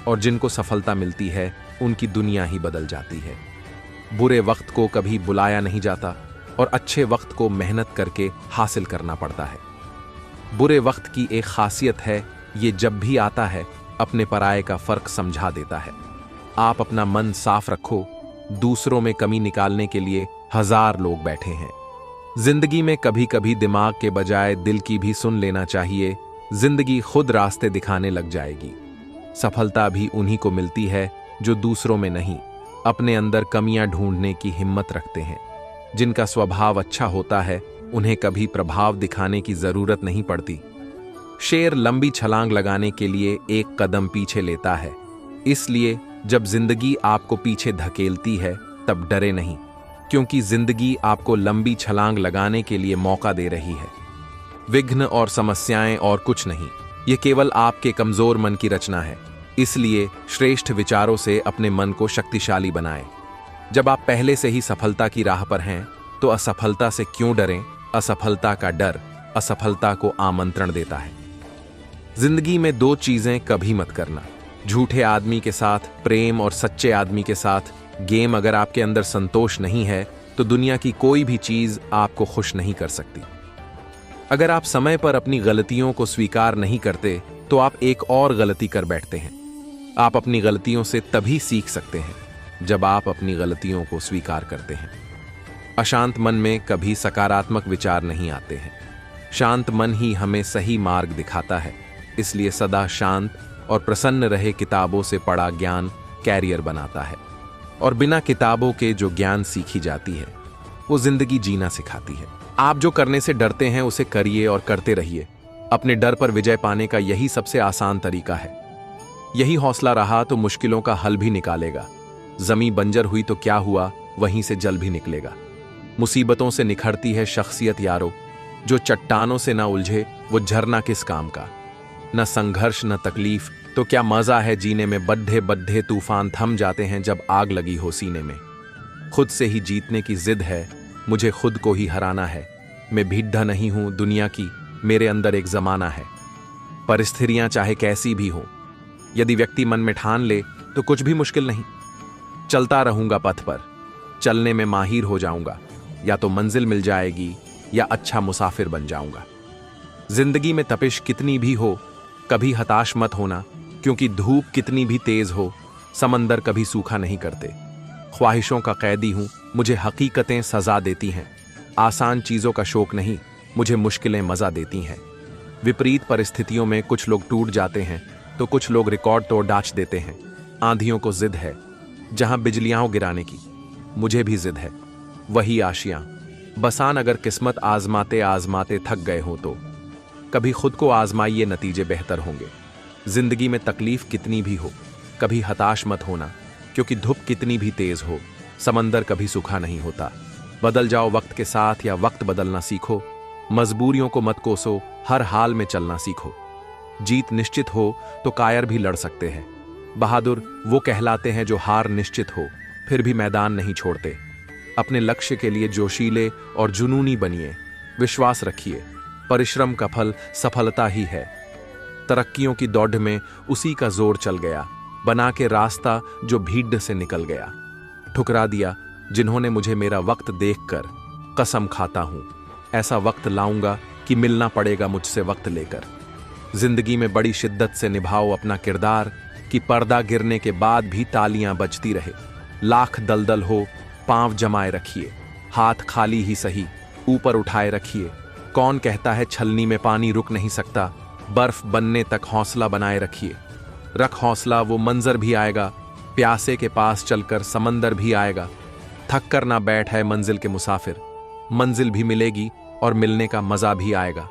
और जिनको सफलता मिलती है उनकी दुनिया ही बदल जाती है। बुरे वक्त को कभी बुलाया नहीं जाता, और अच्छे वक्त को मेहनत करके हासिल करना पड़ता है। बुरे वक्त की एक खासियत है, ये जब भी आता है अपने पराये का फर्क समझा देता है। आप अपना मन साफ रखो, दूसरों में कमी निकालने के लिए 1000 लोग बैठे हैं। जिंदगी में कभी कभी दिमाग के बजाय दिल की भी सुन लेना चाहिए। जिंदगी खुद रास्ते दिखाने लग जाएगी। सफलता भी उन्हीं को मिलती है जो दूसरों में नहीं, अपने अंदर कमियां ढूंढने की हिम्मत रखते हैं। जिनका स्वभाव अच्छा होता है उन्हें कभी प्रभाव दिखाने की जरूरत नहीं पड़ती। शेर लंबी छलांग लगाने के लिए एक कदम पीछे लेता है, इसलिए जब जिंदगी आपको पीछे धकेलती है तब डरे नहीं, क्योंकि जिंदगी आपको लंबी छलांग लगाने के लिए मौका दे रही है। विघ्न और समस्याएं और कुछ नहीं, ये केवल आपके कमजोर मन की रचना है। इसलिए श्रेष्ठ विचारों से अपने मन को शक्तिशाली बनाएं। जब आप पहले से ही सफलता की राह पर हैं तो असफलता से क्यों डरें? असफलता का डर असफलता को आमंत्रण देता है। जिंदगी में 2 चीजें कभी मत करना, झूठे आदमी के साथ प्रेम और सच्चे आदमी के साथ गेम। अगर आपके अंदर संतोष नहीं है तो दुनिया की कोई भी चीज आपको खुश नहीं कर सकती। अगर आप समय पर अपनी गलतियों को स्वीकार नहीं करते तो आप एक और गलती कर बैठते हैं। आप अपनी गलतियों से तभी सीख सकते हैं जब आप अपनी गलतियों को स्वीकार करते हैं। अशांत मन में कभी सकारात्मक विचार नहीं आते हैं। शांत मन ही हमें सही मार्ग दिखाता है। इसलिए सदा शांत और प्रसन्न रहे। किताबों से पढ़ा ज्ञान कैरियर बनाता है, और बिना किताबों के जो ज्ञान सीखी जाती है वो जिंदगी जीना सिखाती है। आप जो करने से डरते हैं उसे करिए और करते रहिए। अपने डर पर विजय पाने का यही सबसे आसान तरीका है। यही हौसला रहा तो मुश्किलों का हल भी निकालेगा। जमीन बंजर हुई तो क्या हुआ, वहीं से जल भी निकलेगा। मुसीबतों से निखरती है शख्सियत यारो, जो चट्टानों से ना उलझे वो झरना किस काम का। न संघर्ष न तकलीफ तो क्या मजा है जीने में। बड्ढे बड्ढे तूफान थम जाते हैं जब आग लगी हो सीने में। खुद से ही जीतने की जिद है, मुझे खुद को ही हराना है। मैं भिड्ढा नहीं हूं दुनिया की, मेरे अंदर एक जमाना है। परिस्थितियां चाहे कैसी भी हो, यदि व्यक्ति मन में ठान ले तो कुछ भी मुश्किल नहीं। चलता रहूंगा पथ पर, चलने में माहिर हो जाऊंगा। या तो मंजिल मिल जाएगी या अच्छा मुसाफिर बन जाऊंगा। जिंदगी में तपिश कितनी भी हो, कभी हताश मत होना, क्योंकि धूप कितनी भी तेज हो, समंदर कभी सूखा नहीं करते। ख्वाहिशों का कैदी हूं, मुझे हकीकतें सजा देती हैं। आसान चीजों का शौक नहीं, मुझे मुश्किलें मजा देती हैं। विपरीत परिस्थितियों में कुछ लोग टूट जाते हैं तो कुछ लोग रिकॉर्ड तोड़ डाच देते हैं। आंधियों को जिद है जहां बिजलियां गिराने की, मुझे भी जिद है वही आशियां। बसान अगर किस्मत आजमाते आजमाते थक गए हो तो कभी खुद को आजमाइए, नतीजे बेहतर होंगे। जिंदगी में तकलीफ कितनी भी हो, कभी हताश मत होना, क्योंकि धूप कितनी भी तेज हो, समंदर कभी सूखा नहीं होता। बदल जाओ वक्त के साथ या वक्त बदलना सीखो। मजबूरियों को मत कोसो, हर हाल में चलना सीखो। जीत निश्चित हो तो कायर भी लड़ सकते हैं। बहादुर वो कहलाते हैं जो हार निश्चित हो फिर भी मैदान नहीं छोड़ते। अपने लक्ष्य के लिए जोशीले और जुनूनी बनिए। विश्वास रखिए, परिश्रम का फल सफलता ही है। तरक्कियों की दौड़ में उसी का जोर चल गया, बना के रास्ता जो भीड़ से निकल गया। ठुकरा दिया जिन्होंने मुझे मेरा वक्त देखकर, कसम खाता हूं ऐसा वक्त लाऊंगा कि मिलना पड़ेगा मुझसे वक्त लेकर। जिंदगी में बड़ी शिद्दत से निभाओ अपना किरदार, कि पर्दा गिरने के बाद भी तालियां बजती रहे। लाख दलदल हो पांव जमाए रखिए, हाथ खाली ही सही ऊपर उठाए रखिए। कौन कहता है छलनी में पानी रुक नहीं सकता, बर्फ बनने तक हौसला बनाए रखिए। रख हौसला, वो मंजर भी आएगा, प्यासे के पास चलकर समंदर भी आएगा। थक कर ना बैठ है मंजिल के मुसाफिर, मंजिल भी मिलेगी और मिलने का मजा भी आएगा।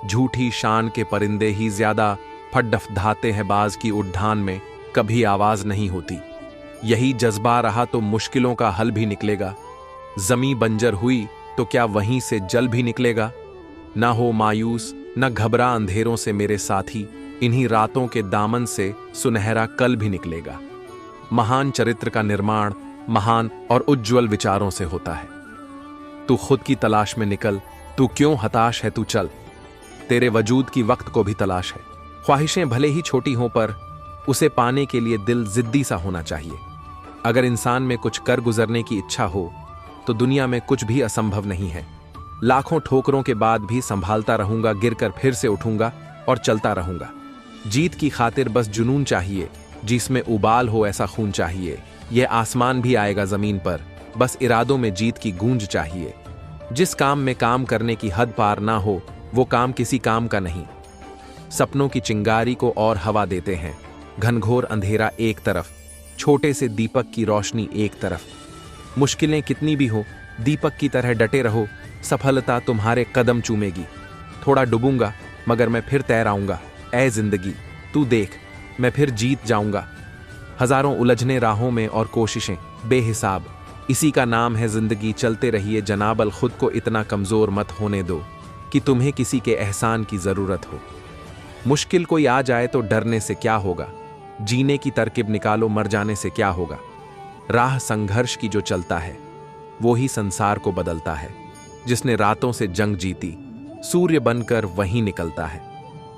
झूठी शान के परिंदे ही ज्यादा फड्डफडाते हैं बाज की उड़ान में, कभी आवाज नहीं होती। यही जज्बा रहा तो मुश्किलों का हल भी निकलेगा। जमी बंजर हुई तो क्या वहीं से जल भी निकलेगा। ना हो मायूस न घबरा अंधेरों से मेरे साथी, इन्हीं रातों के दामन से सुनहरा कल भी निकलेगा। महान चरित्र का निर्माण महान और उज्जवल विचारों से होता है। तू खुद की तलाश में निकल, तू क्यों हताश है, तू चल। तेरे वजूद की वक्त को भी तलाश है। ख्वाहिशें भले ही छोटी हों पर उसे पाने के लिए दिल जिद्दी सा होना चाहिए। अगर इंसान में कुछ कर गुजरने की इच्छा हो तो दुनिया में कुछ भी असंभव नहीं है। लाखों ठोकरों के बाद भी संभालता रहूंगा, गिरकर फिर से उठूंगा और चलता रहूंगा। जीत की खातिर बस जुनून चाहिए, जिसमें उबाल हो ऐसा खून चाहिए। यह आसमान भी आएगा जमीन पर, बस इरादों में जीत की गूंज चाहिए। जिस काम में काम करने की हद पार ना हो, वो काम किसी काम का नहीं। सपनों की चिंगारी को और हवा देते हैं, घनघोर अंधेरा एक तरफ, छोटे से दीपक की रोशनी एक तरफ। मुश्किलें कितनी भी हो, दीपक की तरह डटे रहो, सफलता तुम्हारे कदम चूमेगी। थोड़ा डूबूंगा मगर मैं फिर तैर आऊंगा। ऐ जिंदगी तू देख, मैं फिर जीत जाऊंगा। हजारों उलझने राहों में और कोशिशें बेहिसाब, इसी का नाम है जिंदगी। चलते रहिए जनाबल, खुद को इतना कमजोर मत होने दो कि तुम्हें किसी के एहसान की जरूरत हो। मुश्किल कोई आ जाए तो डरने से क्या होगा, जीने की तरकीब निकालो, मर जाने से क्या होगा। राह संघर्ष की जो चलता है, वो ही संसार को बदलता है। जिसने रातों से जंग जीती, सूर्य बनकर वहीं निकलता है।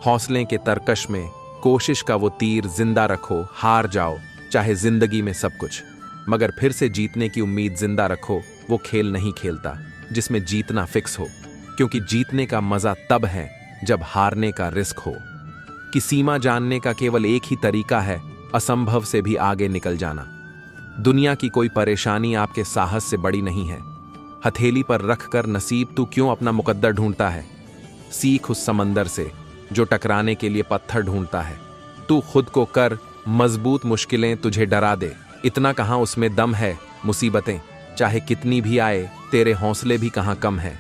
हौसले के तरकश में कोशिश का वो तीर जिंदा रखो, हार जाओ चाहे जिंदगी में सब कुछ, मगर फिर से जीतने की उम्मीद जिंदा रखो। वो खेल नहीं खेलता जिसमें जीतना फिक्स हो, क्योंकि जीतने का मजा तब है जब हारने का रिस्क हो। कि सीमा जानने का केवल एक ही तरीका है, असंभव से भी आगे निकल जाना। दुनिया की कोई परेशानी आपके साहस से बड़ी नहीं है। हथेली पर रखकर नसीब तू क्यों अपना मुकद्दर ढूंढता है। सीख उस समंदर से जो टकराने के लिए पत्थर ढूंढता है। तू खुद को कर मजबूत, मुश्किलें तुझे डरा दे, इतना कहां उसमें दम है। मुसीबतें चाहे कितनी भी आए, तेरे हौसले भी कहां कम है।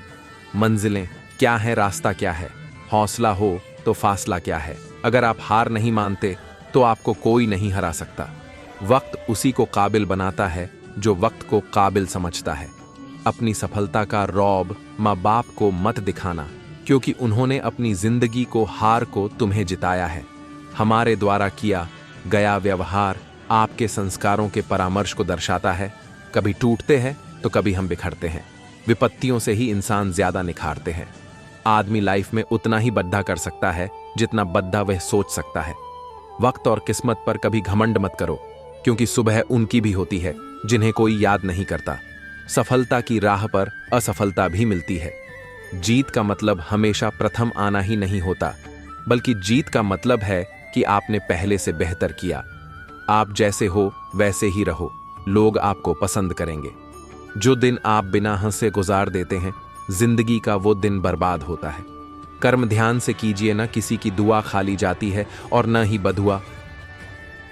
मंजिलें क्या है, रास्ता क्या है, हौसला हो तो फासला क्या है। अगर आप हार नहीं मानते तो आपको कोई नहीं हरा सकता। वक्त उसी को काबिल बनाता है जो वक्त को काबिल समझता है। अपनी सफलता का रौब माँ बाप को मत दिखाना, क्योंकि उन्होंने अपनी जिंदगी को, हार को तुम्हें जिताया है। हमारे द्वारा किया गया व्यवहार आपके संस्कारों के परामर्श को दर्शाता है। कभी टूटते हैं तो कभी हम बिखरते हैं। विपत्तियों से ही इंसान ज्यादा निखारते हैं। आदमी लाइफ में उतना ही बद्धा कर सकता है जितना बद्धा वह सोच सकता है। वक्त और किस्मत पर कभी घमंड मत करो, क्योंकि सुबह उनकी भी होती है जिन्हें कोई याद नहीं करता। सफलता की राह पर असफलता भी मिलती है। जीत का मतलब हमेशा प्रथम आना ही नहीं होता, बल्कि जीत का मतलब है कि आपने पहले से बेहतर किया। आप जैसे हो वैसे ही रहो, लोग आपको पसंद करेंगे। जो दिन आप बिना हंसे गुजार देते हैं, जिंदगी का वो दिन बर्बाद होता है। कर्म ध्यान से कीजिए, न किसी की दुआ खाली जाती है और न ही बधुआ।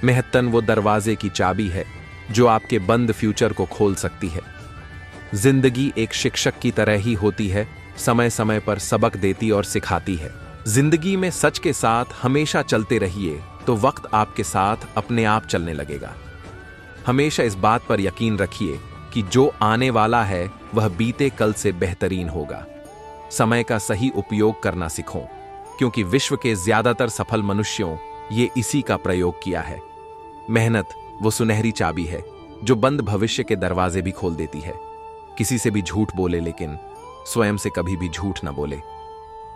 मेहनतन वो दरवाजे की चाबी है जो आपके बंद फ्यूचर को खोल सकती है। जिंदगी एक शिक्षक की तरह ही होती है, समय समय पर सबक देती और सिखाती है। जिंदगी में सच के साथ हमेशा चलते रहिए तो वक्त आपके साथ अपने आप चलने लगेगा। हमेशा इस बात पर यकीन रखिए कि जो आने वाला है वह बीते कल से बेहतरीन होगा। समय का सही उपयोग करना सीखो, क्योंकि विश्व के ज्यादातर सफल मनुष्यों ये इसी का प्रयोग किया है। मेहनत वो सुनहरी चाबी है जो बंद भविष्य के दरवाजे भी खोल देती है। किसी से भी झूठ बोले, लेकिन स्वयं से कभी भी झूठ न बोले।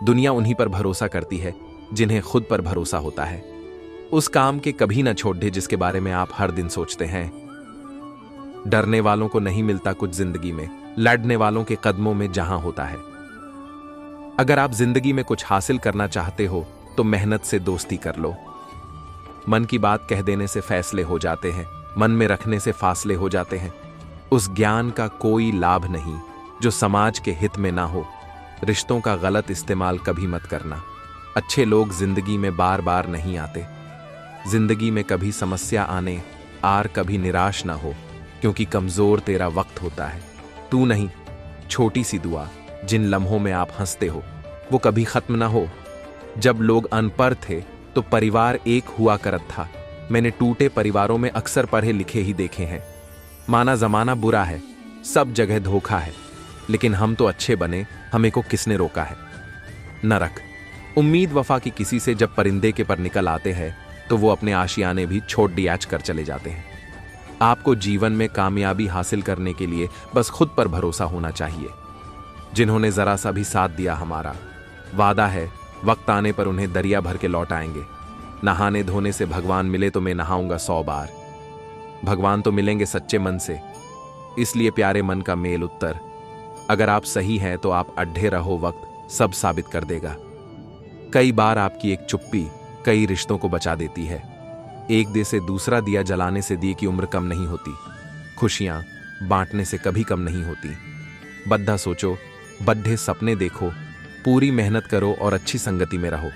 दुनिया उन्हीं पर भरोसा करती है जिन्हें खुद पर भरोसा होता है। उस काम के कभी न छोड़ दे जिसके बारे में आप हर दिन सोचते हैं। डरने वालों को नहीं मिलता कुछ जिंदगी में, लड़ने वालों के कदमों में जहां होता है। अगर आप जिंदगी में कुछ हासिल करना चाहते हो तो मेहनत से दोस्ती कर लो। मन की बात कह देने से फैसले हो जाते हैं, मन में रखने से फासले हो जाते हैं। उस ज्ञान का कोई लाभ नहीं जो समाज के हित में ना हो। रिश्तों का गलत इस्तेमाल कभी मत करना। अच्छे लोग जिंदगी में बार बार नहीं आते। जिंदगी में कभी समस्या आने आर कभी निराश ना हो, क्योंकि कमजोर तेरा वक्त होता है, तू नहीं। छोटी सी दुआ, जिन लम्हों में आप हंसते हो वो कभी खत्म ना हो। जब लोग अनपढ़ थे तो परिवार एक हुआ करत था। मैंने टूटे परिवारों में अक्सर पढ़े लिखे ही देखे हैं। माना जमाना बुरा है, सब जगह धोखा है, लेकिन हम तो अच्छे बने, हमें को किसने रोका है। न रख उम्मीद वफा की किसी से। जब परिंदे के पर निकल आते हैं तो वो अपने आशियाने भी छोड़ डियाच कर चले जाते हैं। आपको जीवन में कामयाबी हासिल करने के लिए बस खुद पर भरोसा होना चाहिए। जिन्होंने जरा सा भी साथ दिया हमारा, वादा है वक्त आने पर उन्हें दरिया भर के लौट आएंगे। नहाने धोने से भगवान मिले तो मैं नहाऊंगा 100 बार। भगवान तो मिलेंगे सच्चे मन से, इसलिए प्यारे मन का मेल उत्तर, अगर आप सही हैं तो आप अड्ढे रहो, वक्त सब साबित कर देगा। कई बार आपकी एक चुप्पी कई रिश्तों को बचा देती है। एक दे से दूसरा दिया जलाने से दिए की उम्र कम नहीं होती। खुशियां बांटने से कभी कम नहीं होती। बद्धा सोचो, बड्ढे सपने देखो, पूरी मेहनत करो और अच्छी संगति में रहो।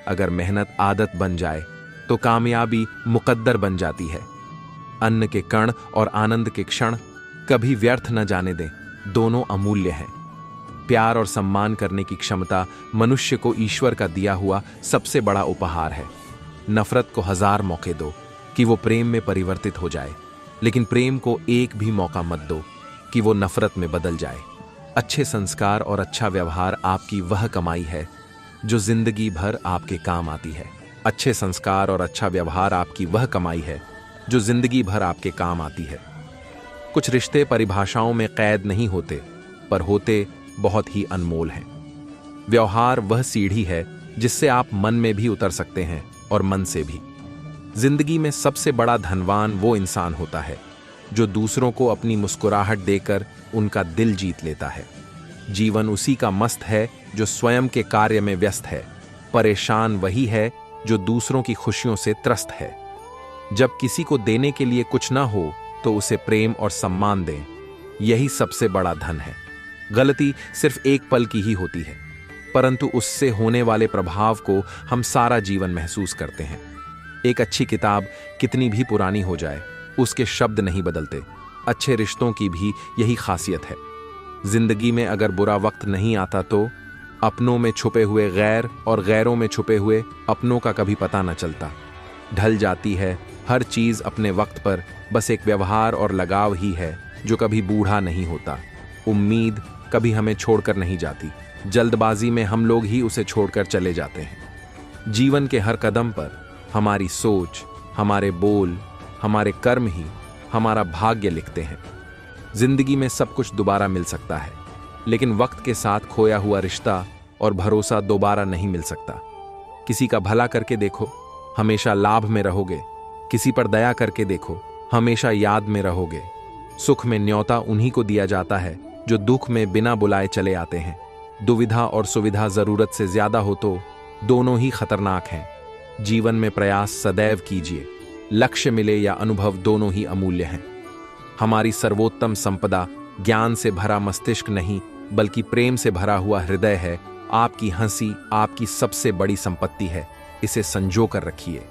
अगर मेहनत आदत बन जाए तो कामयाबी मुकद्दर बन जाती है। अन्न के कण और आनंद के क्षण कभी व्यर्थ न जाने दें, दोनों अमूल्य हैं। प्यार और सम्मान करने की क्षमता मनुष्य को ईश्वर का दिया हुआ सबसे बड़ा उपहार है। नफरत को 1000 मौके दो कि वो प्रेम में परिवर्तित हो जाए, लेकिन प्रेम को एक भी मौका मत दो कि वो नफरत में बदल जाए। अच्छे संस्कार और अच्छा व्यवहार आपकी वह कमाई है जो जिंदगी भर आपके काम आती है। अच्छे संस्कार और अच्छा व्यवहार आपकी वह कमाई है जो जिंदगी भर आपके काम आती है। कुछ रिश्ते परिभाषाओं में कैद नहीं होते, पर होते बहुत ही अनमोल हैं। व्यवहार वह सीढ़ी है जिससे आप मन में भी उतर सकते हैं और मन से भी। जिंदगी में सबसे बड़ा धनवान वो इंसान होता है जो दूसरों को अपनी मुस्कुराहट देकर उनका दिल जीत लेता है। जीवन उसी का मस्त है जो स्वयं के कार्य में व्यस्त है। परेशान वही है जो दूसरों की खुशियों से त्रस्त है। जब किसी को देने के लिए कुछ ना हो तो उसे प्रेम और सम्मान दें, यही सबसे बड़ा धन है। गलती सिर्फ एक पल की ही होती है, परंतु उससे होने वाले प्रभाव को हम सारा जीवन महसूस करते हैं। एक अच्छी किताब कितनी भी पुरानी हो जाए, उसके शब्द नहीं बदलते। अच्छे रिश्तों की भी यही खासियत है। जिंदगी में अगर बुरा वक्त नहीं आता तो अपनों में छुपे हुए गैर और गैरों में छुपे हुए अपनों का कभी पता न चलता। ढल जाती है हर चीज अपने वक्त पर, बस एक व्यवहार और लगाव ही है जो कभी बूढ़ा नहीं होता। उम्मीद कभी हमें छोड़कर नहीं जाती, जल्दबाजी में हम लोग ही उसे छोड़कर चले जाते हैं। जीवन के हर कदम पर हमारी सोच, हमारे बोल, हमारे कर्म ही हमारा भाग्य लिखते हैं। जिंदगी में सब कुछ दोबारा मिल सकता है, लेकिन वक्त के साथ खोया हुआ रिश्ता और भरोसा दोबारा नहीं मिल सकता। किसी का भला करके देखो, हमेशा लाभ में रहोगे। किसी पर दया करके देखो, हमेशा याद में रहोगे। सुख में न्योता उन्हीं को दिया जाता है जो दुख में बिना बुलाए चले आते हैं। दुविधा और सुविधा जरूरत से ज्यादा हो तो दोनों ही खतरनाक हैं। जीवन में प्रयास सदैव कीजिए, लक्ष्य मिले या अनुभव दोनों ही अमूल्य हैं। हमारी सर्वोत्तम संपदा ज्ञान से भरा मस्तिष्क नहीं, बल्कि प्रेम से भरा हुआ हृदय है। आपकी हंसी आपकी सबसे बड़ी संपत्ति है, इसे संजो कर रखिए।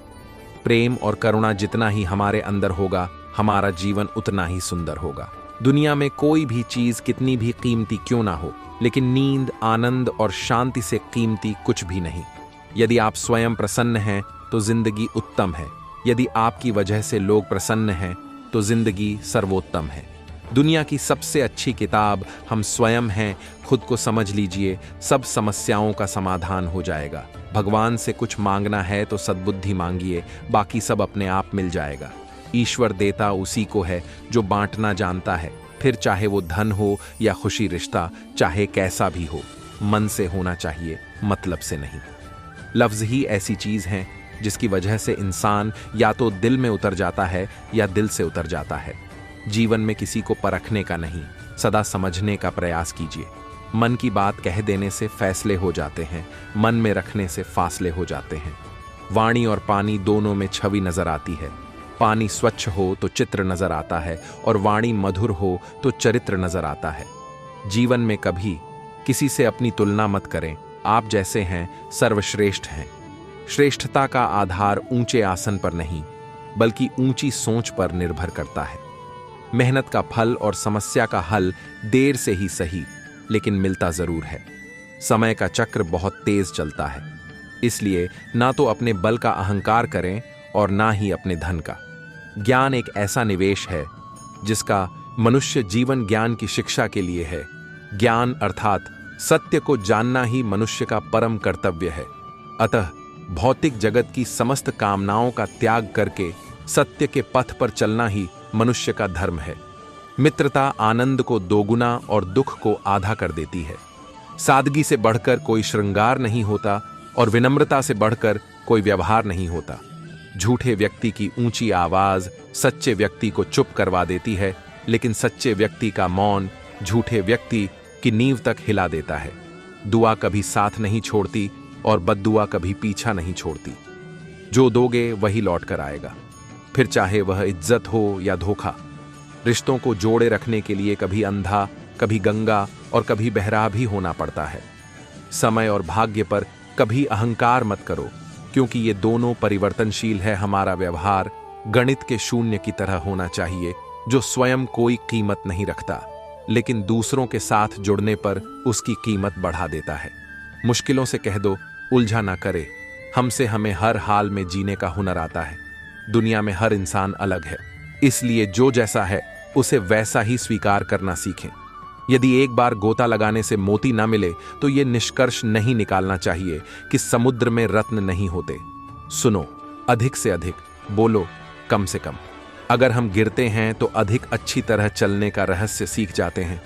प्रेम और करुणा जितना ही हमारे अंदर होगा, हमारा जीवन उतना ही सुंदर होगा। दुनिया में कोई भी चीज कितनी भी कीमती क्यों ना हो, लेकिन नींद, आनंद और शांति से कीमती कुछ भी नहीं। यदि आप स्वयं प्रसन्न हैं तो जिंदगी उत्तम है। यदि आपकी वजह से लोग प्रसन्न हैं तो जिंदगी सर्वोत्तम है। दुनिया की सबसे अच्छी किताब हम स्वयं हैं। खुद को समझ लीजिए, सब समस्याओं का समाधान हो जाएगा। भगवान से कुछ मांगना है तो सद्बुद्धि मांगिए, बाकी सब अपने आप मिल जाएगा। ईश्वर देता उसी को है जो बांटना जानता है, फिर चाहे वो धन हो या खुशी, रिश्ता चाहे कैसा भी हो। मन से होना चाहिए, मतलब से नहीं। लफ्ज ही ऐसी चीज हैं जिसकी वजह से इंसान या तो दिल में उतर जाता है या दिल से उतर जाता है। जीवन में किसी को परखने का नहीं, सदा समझने का प्रयास कीजिए। मन की बात कह देने से फैसले हो जाते हैं, मन में रखने से फासले हो जाते हैं। वाणी और पानी दोनों में छवि नजर आती है। पानी स्वच्छ हो तो चित्र नजर आता है और वाणी मधुर हो तो चरित्र नजर आता है। जीवन में कभी किसी से अपनी तुलना मत करें। आप जैसे हैं सर्वश्रेष्ठ हैं। श्रेष्ठता का आधार ऊंचे आसन पर नहीं, बल्कि ऊंची सोच पर निर्भर करता है। मेहनत का फल और समस्या का हल देर से ही सही, लेकिन मिलता जरूर है। समय का चक्र बहुत तेज चलता है, इसलिए ना तो अपने बल का अहंकार करें और ना ही अपने धन का। ज्ञान एक ऐसा निवेश है जिसका मनुष्य जीवन ज्ञान की शिक्षा के लिए है। ज्ञान अर्थात सत्य को जानना ही मनुष्य का परम कर्तव्य है। अतः भौतिक जगत की समस्त कामनाओं का त्याग करके सत्य के पथ पर चलना ही मनुष्य का धर्म है। मित्रता आनंद को दोगुना और दुख को आधा कर देती है। सादगी से बढ़कर कोई श्रृंगार नहीं होता और विनम्रता से बढ़कर कोई व्यवहार नहीं होता। झूठे व्यक्ति की ऊंची आवाज सच्चे व्यक्ति को चुप करवा देती है लेकिन सच्चे व्यक्ति का मौन झूठे व्यक्ति की नींव तक हिला देता है। दुआ कभी साथ नहीं छोड़ती और बद्दुआ कभी पीछा नहीं छोड़ती। जो दोगे वही लौट कर आएगा, फिर चाहे वह इज्जत हो या धोखा। रिश्तों को जोड़े रखने के लिए कभी अंधा, कभी गंगा और कभी बहरा भी होना पड़ता है। समय और भाग्य पर कभी अहंकार मत करो, क्योंकि ये दोनों परिवर्तनशील है। हमारा व्यवहार गणित के शून्य की तरह होना चाहिए, जो स्वयं कोई कीमत नहीं रखता, लेकिन दूसरों के साथ जुड़ने पर उसकी कीमत बढ़ा देता है। मुश्किलों से कह दो उलझा ना करे, हमसे हमें हर हाल में जीने का हुनर आता है। दुनिया में हर इंसान अलग है, इसलिए जो जैसा है उसे वैसा ही स्वीकार करना सीखें। यदि एक बार गोता लगाने से मोती ना मिले तो ये निष्कर्ष नहीं निकालना चाहिए कि समुद्र में रत्न नहीं होते। सुनो अधिक से अधिक, बोलो कम से कम। अगर हम गिरते हैं तो अधिक अच्छी तरह चलने का रहस्य सीख जाते हैं।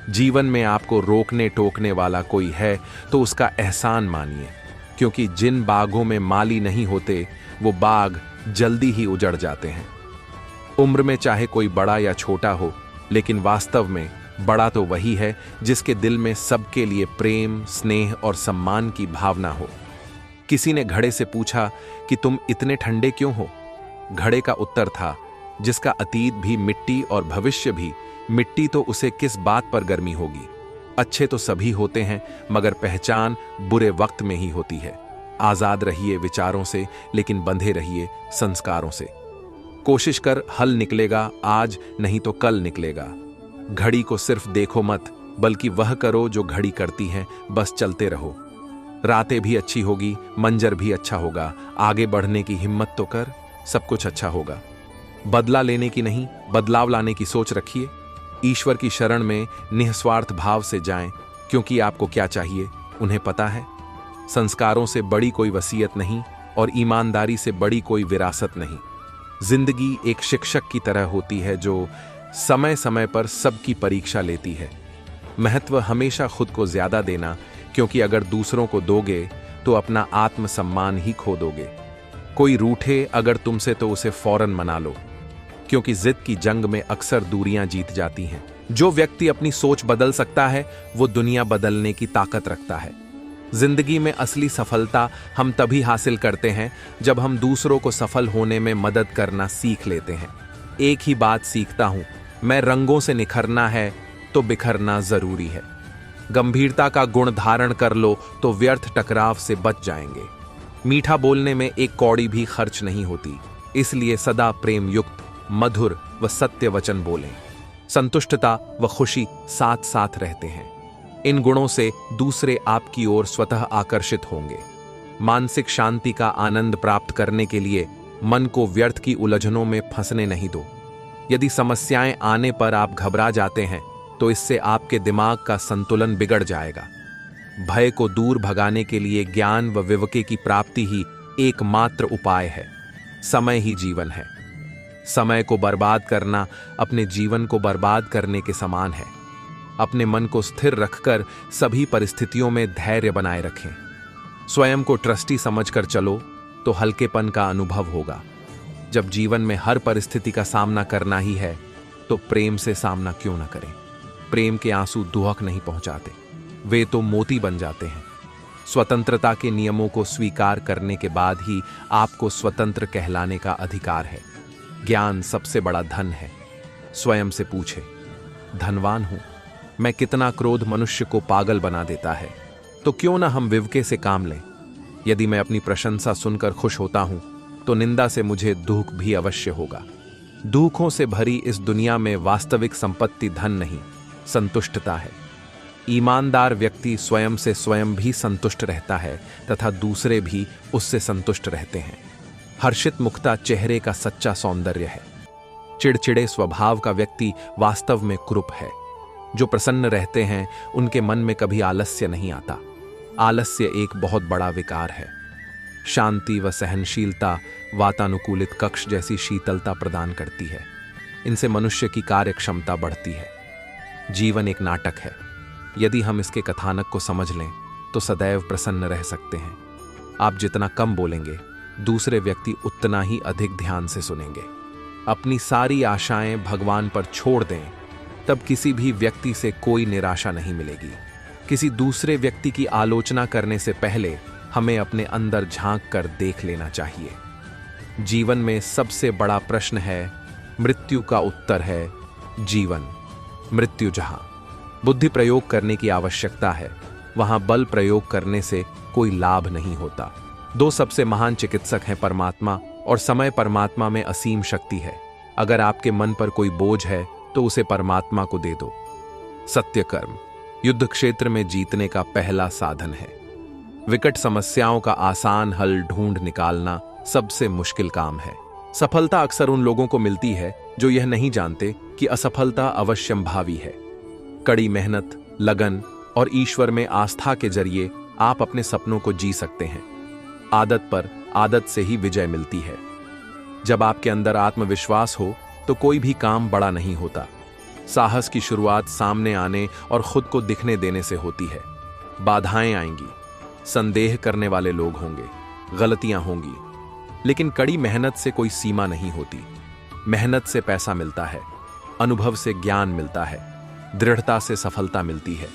जीवन में आपको रोकने टोकने वाला कोई है तो उसका एहसान मानिए, क्योंकि जिन बागों में माली नहीं होते वो बाग जल्दी ही उजड़ जाते हैं। उम्र में चाहे कोई बड़ा या छोटा हो, लेकिन वास्तव में बड़ा तो वही है जिसके दिल में सबके लिए प्रेम, स्नेह और सम्मान की भावना हो। किसी ने घड़े से पूछा कि तुम इतने ठंडे क्यों हो? घड़े का उत्तर था, जिसका अतीत भी मिट्टी और भविष्य भी मिट्टी, तो उसे किस बात पर गर्मी होगी। अच्छे तो सभी होते हैं, मगर पहचान बुरे वक्त में ही होती है। आजाद रहिए विचारों से, लेकिन बंधे रहिए संस्कारों से। कोशिश कर हल निकलेगा, आज नहीं तो कल निकलेगा। घड़ी को सिर्फ देखो मत, बल्कि वह करो जो घड़ी करती है, बस चलते रहो। रातें भी अच्छी होगी, मंजर भी अच्छा होगा। आगे बढ़ने की हिम्मत तो कर, सब कुछ अच्छा होगा। बदला लेने की नहीं, बदलाव लाने की सोच रखिए। ईश्वर की शरण में निस्वार्थ भाव से जाएं, क्योंकि आपको क्या चाहिए उन्हें पता है। संस्कारों से बड़ी कोई वसीयत नहीं और ईमानदारी से बड़ी कोई विरासत नहीं। जिंदगी एक शिक्षक की तरह होती है जो समय समय पर सबकी परीक्षा लेती है। महत्व हमेशा खुद को ज्यादा देना, क्योंकि अगर दूसरों को दोगे तो अपना आत्मसम्मान ही खो दोगे। कोई रूठे अगर तुमसे तो उसे फौरन मना लो, क्योंकि जिद की जंग में अक्सर दूरियां जीत जाती हैं। जो व्यक्ति अपनी सोच बदल सकता है वो दुनिया बदलने की ताकत रखता है। जिंदगी में असली सफलता हम तभी हासिल करते हैं जब हम दूसरों को सफल होने में मदद करना सीख लेते हैं। एक ही बात सीखता हूं मैं, रंगों से निखरना है तो बिखरना जरूरी है। गंभीरता का गुण धारण कर लो तो व्यर्थ टकराव से बच जाएंगे। मीठा बोलने में एक कौड़ी भी खर्च नहीं होती, इसलिए सदा प्रेम युक्त, मधुर व सत्य वचन बोलें। संतुष्टता व खुशी साथ साथ रहते हैं। इन गुणों से दूसरे आपकी ओर स्वतः आकर्षित होंगे। मानसिक शांति का आनंद प्राप्त करने के लिए मन को व्यर्थ की उलझनों में फंसने नहीं दो। यदि समस्याएं आने पर आप घबरा जाते हैं तो इससे आपके दिमाग का संतुलन बिगड़ जाएगा। भय को दूर भगाने के लिए ज्ञान व विवेक की प्राप्ति ही एकमात्र उपाय है। समय ही जीवन है। समय को बर्बाद करना अपने जीवन को बर्बाद करने के समान है। अपने मन को स्थिर रखकर सभी परिस्थितियों में धैर्य बनाए रखें। स्वयं को ट्रस्टी समझकर चलो तो हल्केपन का अनुभव होगा। जब जीवन में हर परिस्थिति का सामना करना ही है तो प्रेम से सामना क्यों न करें। प्रेम के आंसू दुहक नहीं पहुंचाते, वे तो मोती बन जाते हैं। स्वतंत्रता के नियमों को स्वीकार करने के बाद ही आपको स्वतंत्र कहलाने का अधिकार है। ज्ञान सबसे बड़ा धन है। स्वयं से पूछे, धनवान हूं मैं, कितना क्रोध मनुष्य को पागल बना देता है, तो क्यों ना हम विवेक से काम लें। यदि मैं अपनी प्रशंसा सुनकर खुश होता हूं तो निंदा से मुझे दुख भी अवश्य होगा। दुखों से भरी इस दुनिया में वास्तविक संपत्ति धन नहीं, संतुष्टता है। ईमानदार व्यक्ति स्वयं से स्वयं भी संतुष्ट रहता है तथा दूसरे भी उससे संतुष्ट रहते हैं। हर्षित मुखता चेहरे का सच्चा सौंदर्य है। चिड़चिड़े स्वभाव का व्यक्ति वास्तव में कुरूप है। जो प्रसन्न रहते हैं उनके मन में कभी आलस्य नहीं आता। आलस्य एक बहुत बड़ा विकार है। शांति व सहनशीलता वातानुकूलित कक्ष जैसी शीतलता प्रदान करती है। इनसे मनुष्य की कार्य क्षमता बढ़ती है। जीवन एक नाटक है। यदि हम इसके कथानक को समझ लें तो सदैव प्रसन्न रह सकते हैं। आप जितना कम बोलेंगे दूसरे व्यक्ति उतना ही अधिक ध्यान से सुनेंगे। अपनी सारी आशाएं भगवान पर छोड़ दें, तब किसी भी व्यक्ति से कोई निराशा नहीं मिलेगी। किसी दूसरे व्यक्ति की आलोचना करने से पहले हमें अपने अंदर झांक कर देख लेना चाहिए। जीवन में सबसे बड़ा प्रश्न है मृत्यु का उत्तर है जीवन। मृत्यु जहां बुद्धि प्रयोग करने की आवश्यकता है, वहां बल प्रयोग करने से कोई लाभ नहीं होता। दो सबसे महान चिकित्सक हैं परमात्मा और समय। परमात्मा में असीम शक्ति है। अगर आपके मन पर कोई बोझ है तो उसे परमात्मा को दे दो। सत्य कर्म युद्ध क्षेत्र में जीतने का पहला साधन है। विकट समस्याओं का आसान हल ढूंढ निकालना सबसे मुश्किल काम है। सफलता अक्सर उन लोगों को मिलती है जो यह नहीं जानते कि असफलता अवश्यंभावी है। कड़ी मेहनत, लगन और ईश्वर में आस्था के जरिए आप अपने सपनों को जी सकते हैं। आदत पर आदत से ही विजय मिलती है। जब आपके अंदर आत्मविश्वास हो तो कोई भी काम बड़ा नहीं होता। साहस की शुरुआत सामने आने और खुद को दिखने देने से होती है। बाधाएं आएंगी, संदेह करने वाले लोग होंगे, गलतियां होंगी, लेकिन कड़ी मेहनत से कोई सीमा नहीं होती। मेहनत से पैसा मिलता है, अनुभव से ज्ञान मिलता है, दृढ़ता से सफलता मिलती है।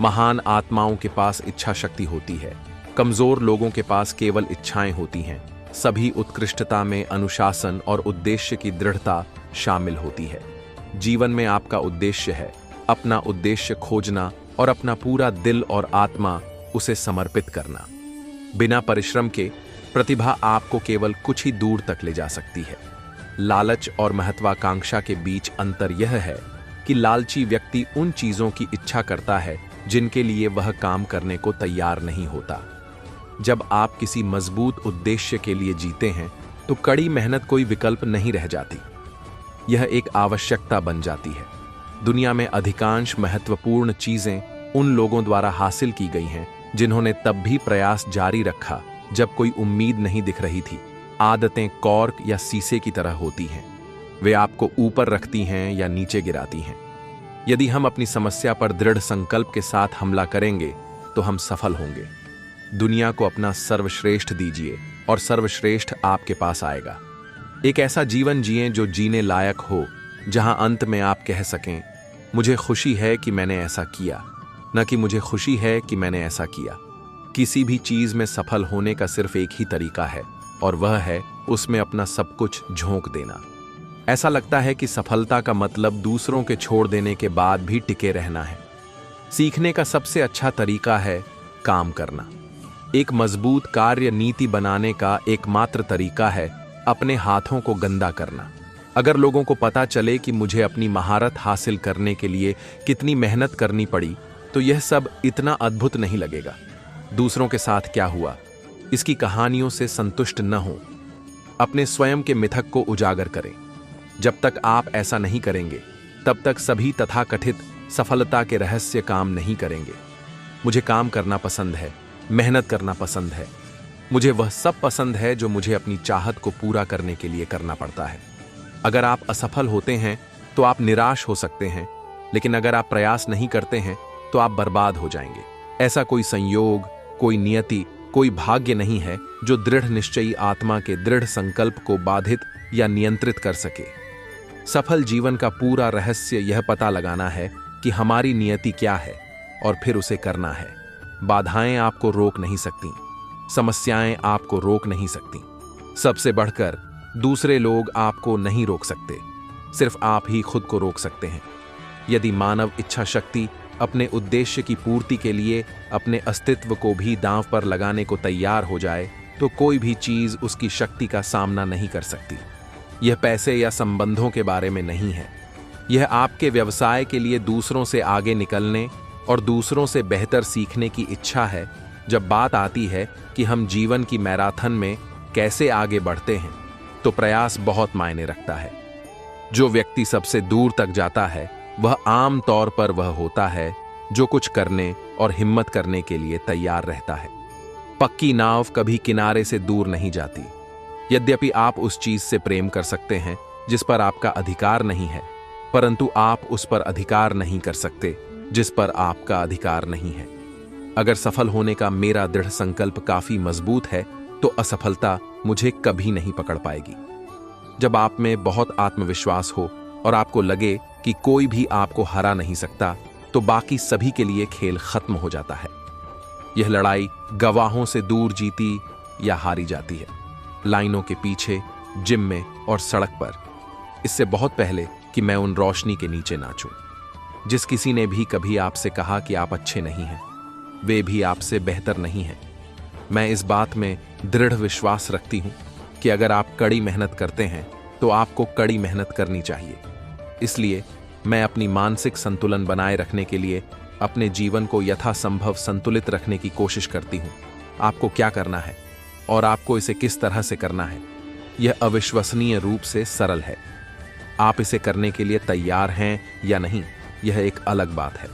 महान आत्माओं के पास इच्छा शक्ति होती है, कमजोर लोगों के पास केवल इच्छाएं होती हैं। सभी उत्कृष्टता में अनुशासन और उद्देश्य की दृढ़ता शामिल होती है। जीवन में आपका उद्देश्य है, अपना उद्देश्य खोजना और अपना पूरा दिल और आत्मा उसे समर्पित करना। बिना परिश्रम के प्रतिभा आपको केवल कुछ ही दूर तक ले जा सकती है। लालच और महत्वाकांक्षा के बीच अंतर यह है कि लालची व्यक्ति उन चीजों की इच्छा करता है जिनके लिए वह काम करने को तैयार नहीं होता। जब आप किसी मजबूत उद्देश्य के लिए जीते हैं तो कड़ी मेहनत कोई विकल्प नहीं रह जाती, यह एक आवश्यकता बन जाती है। दुनिया में अधिकांश महत्वपूर्ण चीजें उन लोगों द्वारा हासिल की गई हैं जिन्होंने तब भी प्रयास जारी रखा जब कोई उम्मीद नहीं दिख रही थी। आदतें कॉर्क या शीशे की तरह होती हैं, वे आपको ऊपर रखती हैं या नीचे गिराती हैं। यदि हम अपनी समस्या पर दृढ़ संकल्प के साथ हमला करेंगे तो हम सफल होंगे। दुनिया को अपना सर्वश्रेष्ठ दीजिए और सर्वश्रेष्ठ आपके पास आएगा। एक ऐसा जीवन जिएं जो जीने लायक हो, जहां अंत में आप कह सकें, मुझे खुशी है कि मैंने ऐसा किया, न कि मुझे खुशी है कि मैंने ऐसा किया। किसी भी चीज में सफल होने का सिर्फ एक ही तरीका है और वह है उसमें अपना सब कुछ झोंक देना। ऐसा लगता है कि सफलता का मतलब दूसरों के छोड़ देने के बाद भी टिके रहना है। सीखने का सबसे अच्छा तरीका है काम करना। एक मजबूत कार्य नीति बनाने का एकमात्र तरीका है अपने हाथों को गंदा करना। अगर लोगों को पता चले कि मुझे अपनी महारत हासिल करने के लिए कितनी मेहनत करनी पड़ी, तो यह सब इतना अद्भुत नहीं लगेगा। दूसरों के साथ क्या हुआ, इसकी कहानियों से संतुष्ट न हो। अपने स्वयं के मिथक को उजागर करें। जब तक आप ऐसा नहीं करेंगे, तब तक सभी तथाकथित सफलता के रहस्य काम नहीं करेंगे। मुझे काम करना पसंद है, मेहनत करना पसंद है। मुझे वह सब पसंद है जो मुझे अपनी चाहत को पूरा करने के लिए करना पड़ता है। अगर आप असफल होते हैं तो आप निराश हो सकते हैं, लेकिन अगर आप प्रयास नहीं करते हैं तो आप बर्बाद हो जाएंगे। ऐसा कोई संयोग, कोई नियति, कोई भाग्य नहीं है जो दृढ़ निश्चयी आत्मा के दृढ़ संकल्प को बाधित या नियंत्रित कर सके। सफल जीवन का पूरा रहस्य यह पता लगाना है कि हमारी नियति क्या है और फिर उसे करना है। बाधाएं आपको रोक नहीं सकती, समस्याएं आपको रोक नहीं सकती। सबसे बढ़कर दूसरे लोग आपको नहीं रोक सकते, सिर्फ आप ही खुद को रोक सकते हैं। यदि मानव इच्छा शक्ति अपने उद्देश्य की पूर्ति के लिए अपने अस्तित्व को भी दांव पर लगाने को तैयार हो जाए, तो कोई भी चीज उसकी शक्ति का सामना नहीं कर सकती। यह पैसे या संबंधों के बारे में नहीं है, यह आपके व्यवसाय के लिए दूसरों से आगे निकलने और दूसरों से बेहतर सीखने की इच्छा है। जब बात आती है कि हम जीवन की मैराथन में कैसे आगे बढ़ते हैं, तो प्रयास बहुत मायने रखता है। जो व्यक्ति सबसे दूर तक जाता है, वह आम तौर पर वह होता है जो कुछ करने और हिम्मत करने के लिए तैयार रहता है। पक्की नाव कभी किनारे से दूर नहीं जाती। यद्यपि आप उस चीज से प्रेम कर सकते हैं जिस पर आपका अधिकार नहीं है, परंतु आप उस पर अधिकार नहीं कर सकते जिस पर आपका अधिकार नहीं है। अगर सफल होने का मेरा दृढ़ संकल्प काफी मजबूत है, तो असफलता मुझे कभी नहीं पकड़ पाएगी। जब आप में बहुत आत्मविश्वास हो और आपको लगे कि कोई भी आपको हरा नहीं सकता, तो बाकी सभी के लिए खेल खत्म हो जाता है। यह लड़ाई गवाहों से दूर जीती या हारी जाती है, लाइनों के पीछे, जिम में और सड़क पर, इससे बहुत पहले कि मैं उन रोशनी के नीचे नाचूं। जिस किसी ने भी कभी आपसे कहा कि आप अच्छे नहीं हैं, वे भी आपसे बेहतर नहीं हैं। मैं इस बात में दृढ़ विश्वास रखती हूं कि अगर आप कड़ी मेहनत करते हैं तो आपको कड़ी मेहनत करनी चाहिए। इसलिए मैं अपनी मानसिक संतुलन बनाए रखने के लिए अपने जीवन को यथासंभव संतुलित रखने की कोशिश करती हूं। आपको क्या करना है और आपको इसे किस तरह से करना है, यह अविश्वसनीय रूप से सरल है। आप इसे करने के लिए तैयार हैं या नहीं, यह एक अलग बात है।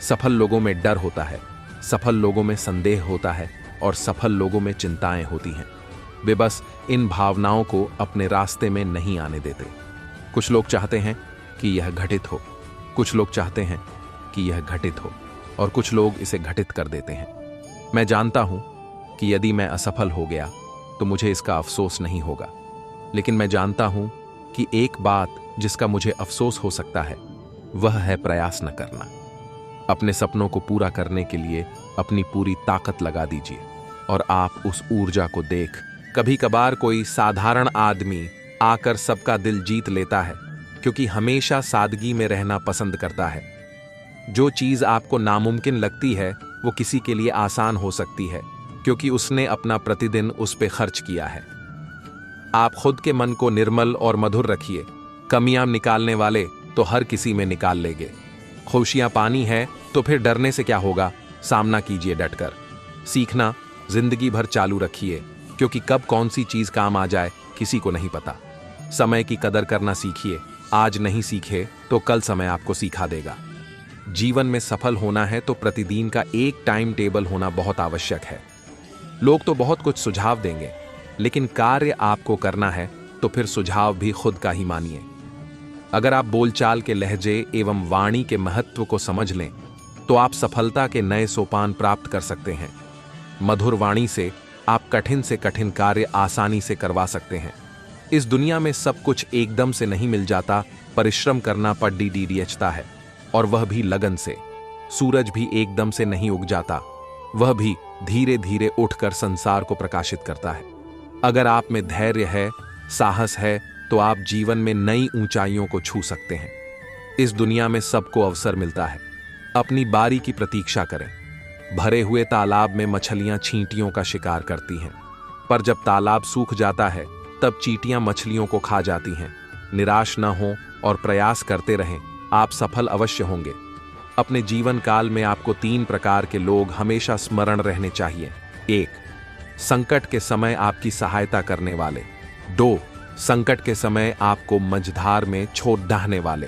सफल लोगों में डर होता है, सफल लोगों में संदेह होता है और सफल लोगों में चिंताएं होती हैं। वे बस इन भावनाओं को अपने रास्ते में नहीं आने देते। कुछ लोग चाहते हैं कि यह घटित हो, कुछ लोग चाहते हैं कि यह घटित हो और कुछ लोग इसे घटित कर देते हैं। मैं जानता हूं कि यदि मैं असफल हो गया तो मुझे इसका अफसोस नहीं होगा, लेकिन मैं जानता हूं कि एक बात जिसका मुझे अफसोस हो सकता है वह है प्रयास न करना। अपने सपनों को पूरा करने के लिए अपनी पूरी ताकत लगा दीजिए और आप उस ऊर्जा को देख कभी कभार कोई साधारण आदमी आकर सबका दिल जीत लेता है, क्योंकि हमेशा सादगी में रहना पसंद करता है। जो चीज आपको नामुमकिन लगती है वो किसी के लिए आसान हो सकती है, क्योंकि उसने अपना प्रतिदिन उस पे खर्च किया है। आप खुद के मन को निर्मल और मधुर रखिए। कमियां निकालने वाले तो हर किसी में निकाल लेंगे। खुशियां पानी है तो फिर डरने से क्या होगा, सामना कीजिए डटकर। सीखना जिंदगी भर चालू रखिए, क्योंकि कब कौन सी चीज काम आ जाए किसी को नहीं पता। समय की कदर करना सीखिए। आज नहीं सीखे तो कल समय आपको सिखा देगा। जीवन में सफल होना है तो प्रतिदिन का एक टाइम टेबल होना बहुत आवश्यक है। लोग तो बहुत कुछ सुझाव देंगे, लेकिन कार्य आपको करना है तो फिर सुझाव भी खुद का ही मानिए। अगर आप बोलचाल के लहजे एवं वाणी के महत्व को समझ लें तो आप सफलता के नए सोपान प्राप्त कर सकते हैं। मधुर वाणी से आप कठिन से कठिन कार्य आसानी से करवा सकते हैं। इस दुनिया में सब कुछ एकदम से नहीं मिल जाता, परिश्रम करना पड़ता है, और वह भी लगन से। सूरज भी एकदम से नहीं उग जाता, वह भी धीरे धीरे उठकर संसार को प्रकाशित करता है। अगर आप में धैर्य है, साहस है, तो आप जीवन में नई ऊंचाइयों को छू सकते हैं। इस दुनिया में सबको अवसर मिलता है। अपनी बारी की प्रतीक्षा करें। भरे हुए तालाब में मछलियां चींटियों का शिकार करती हैं, पर जब तालाब सूख जाता है तब चींटियां मछलियों को खा जाती हैं। निराश न हो और प्रयास करते रहें, आप सफल अवश्य होंगे। अपने जीवन काल में आपको 3 प्रकार के लोग हमेशा स्मरण रहने चाहिए। 1. संकट के समय आपकी सहायता करने वाले। 2. संकट के समय आपको मझधार में छोड़ डाहने वाले।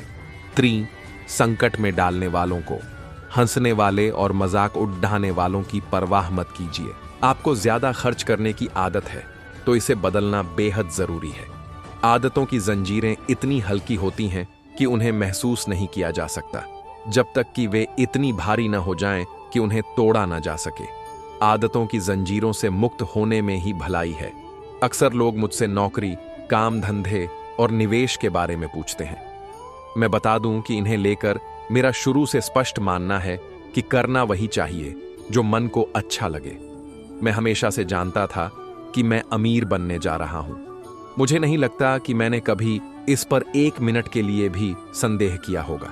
3. संकट में डालने वालों को। हंसने वाले और मजाक उड़ाने वालों की परवाह मत कीजिए। आपको ज्यादा खर्च करने की आदत है तो इसे बदलना बेहद जरूरी है। आदतों की जंजीरें इतनी हल्की होती हैं कि उन्हें महसूस नहीं किया जा सकता, जब तक कि वे इतनी भारी न हो जाएं कि उन्हें तोड़ा न जा सके। आदतों की जंजीरों से मुक्त होने में ही भलाई है। अक्सर लोग मुझसे नौकरी, काम धंधे और निवेश के बारे में पूछते हैं। मैं बता दूं कि इन्हें लेकर मेरा शुरू से स्पष्ट मानना है कि करना वही चाहिए जो मन को अच्छा लगे। मैं हमेशा से जानता था कि मैं अमीर बनने जा रहा हूं। मुझे नहीं लगता कि मैंने कभी इस पर 1 मिनट के लिए भी संदेह किया होगा।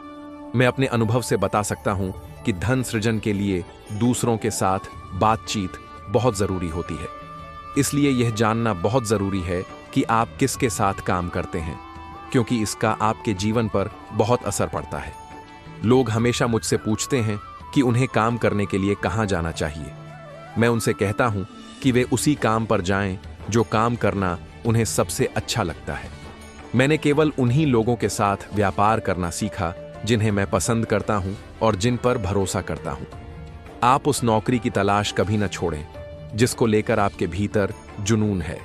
मैं अपने अनुभव से बता सकता हूं कि धन सृजन के लिए दूसरों के साथ बातचीत बहुत जरूरी होती है। इसलिए यह जानना बहुत जरूरी है कि आप किसके साथ काम करते हैं, क्योंकि इसका आपके जीवन पर बहुत असर पड़ता है। लोग हमेशा मुझसे पूछते हैं कि उन्हें काम करने के लिए कहां जाना चाहिए। मैं उनसे कहता हूं कि वे उसी काम पर जाएं जो काम करना उन्हें सबसे अच्छा लगता है। मैंने केवल उन्हीं लोगों के साथ व्यापार करना सीखा जिन्हें मैं पसंद करता हूं और जिन पर भरोसा करता हूं। आप उस नौकरी की तलाश कभी न छोड़ें जिसको लेकर आपके भीतर जुनून है।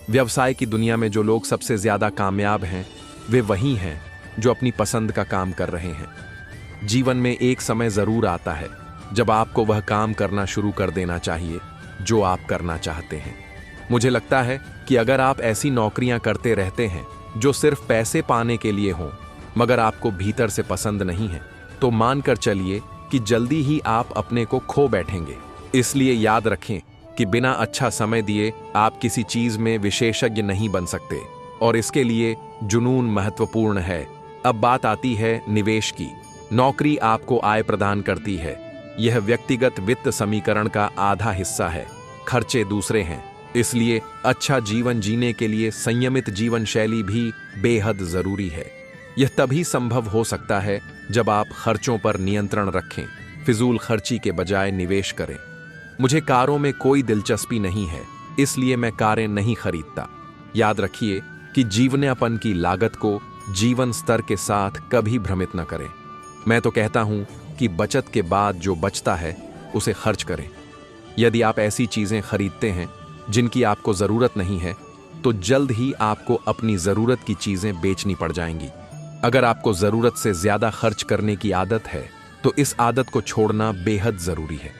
व्यवसाय की दुनिया में जो लोग सबसे ज्यादा कामयाब हैं, वे वही हैं जो अपनी पसंद का काम कर रहे हैं। जीवन में एक समय जरूर आता है जब आपको वह काम करना शुरू कर देना चाहिए जो आप करना चाहते हैं। मुझे लगता है कि अगर आप ऐसी नौकरियां करते रहते हैं जो सिर्फ पैसे पाने के लिए हों, मगर आपको भीतर से पसंद नहीं है, तो मानकर चलिए कि जल्दी ही आप अपने को खो बैठेंगे। इसलिए याद रखें कि बिना अच्छा समय दिए आप किसी चीज में विशेषज्ञ नहीं बन सकते, और इसके लिए जुनून महत्वपूर्ण है। अब बात आती है निवेश की। नौकरी आपको आय प्रदान करती है। यह व्यक्तिगत वित्त समीकरण का आधा हिस्सा है, खर्चे दूसरे हैं। इसलिए अच्छा जीवन जीने के लिए संयमित जीवन शैली भी बेहद जरूरी है। यह तभी संभव हो सकता है जब आप खर्चों पर नियंत्रण रखें, फिजूल खर्ची के बजाय निवेश करें। मुझे कारों में कोई दिलचस्पी नहीं है, इसलिए मैं कारें नहीं खरीदता। याद रखिए कि जीवनयापन की लागत को जीवन स्तर के साथ कभी भ्रमित न करें। मैं तो कहता हूं कि बचत के बाद जो बचता है उसे खर्च करें। यदि आप ऐसी चीजें खरीदते हैं जिनकी आपको जरूरत नहीं है, तो जल्द ही आपको अपनी जरूरत की चीजें बेचनी पड़ जाएंगी। अगर आपको जरूरत से ज्यादा खर्च करने की आदत है, तो इस आदत को छोड़ना बेहद जरूरी है।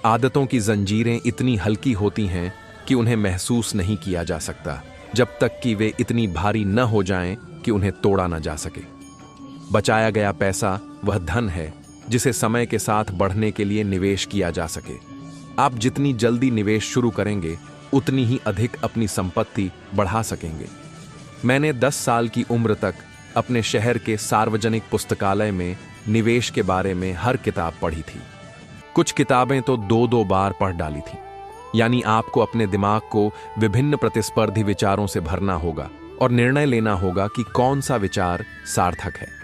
आदतों की जंजीरें इतनी हल्की होती हैं कि उन्हें महसूस नहीं किया जा सकता, जब तक कि वे इतनी भारी न हो जाएं कि उन्हें तोड़ा न जा सके। बचाया गया पैसा वह धन है जिसे समय के साथ बढ़ने के लिए निवेश किया जा सके। आप जितनी जल्दी निवेश शुरू करेंगे, उतनी ही अधिक अपनी संपत्ति बढ़ा सकेंगे। मैंने 10 साल की उम्र तक अपने शहर के सार्वजनिक पुस्तकालय में निवेश के बारे में हर किताब पढ़ी थी। कुछ किताबें तो 2-2 बार पढ़ डाली थी। यानी आपको अपने दिमाग को विभिन्न प्रतिस्पर्धी विचारों से भरना होगा और निर्णय लेना होगा कि कौन सा विचार सार्थक है।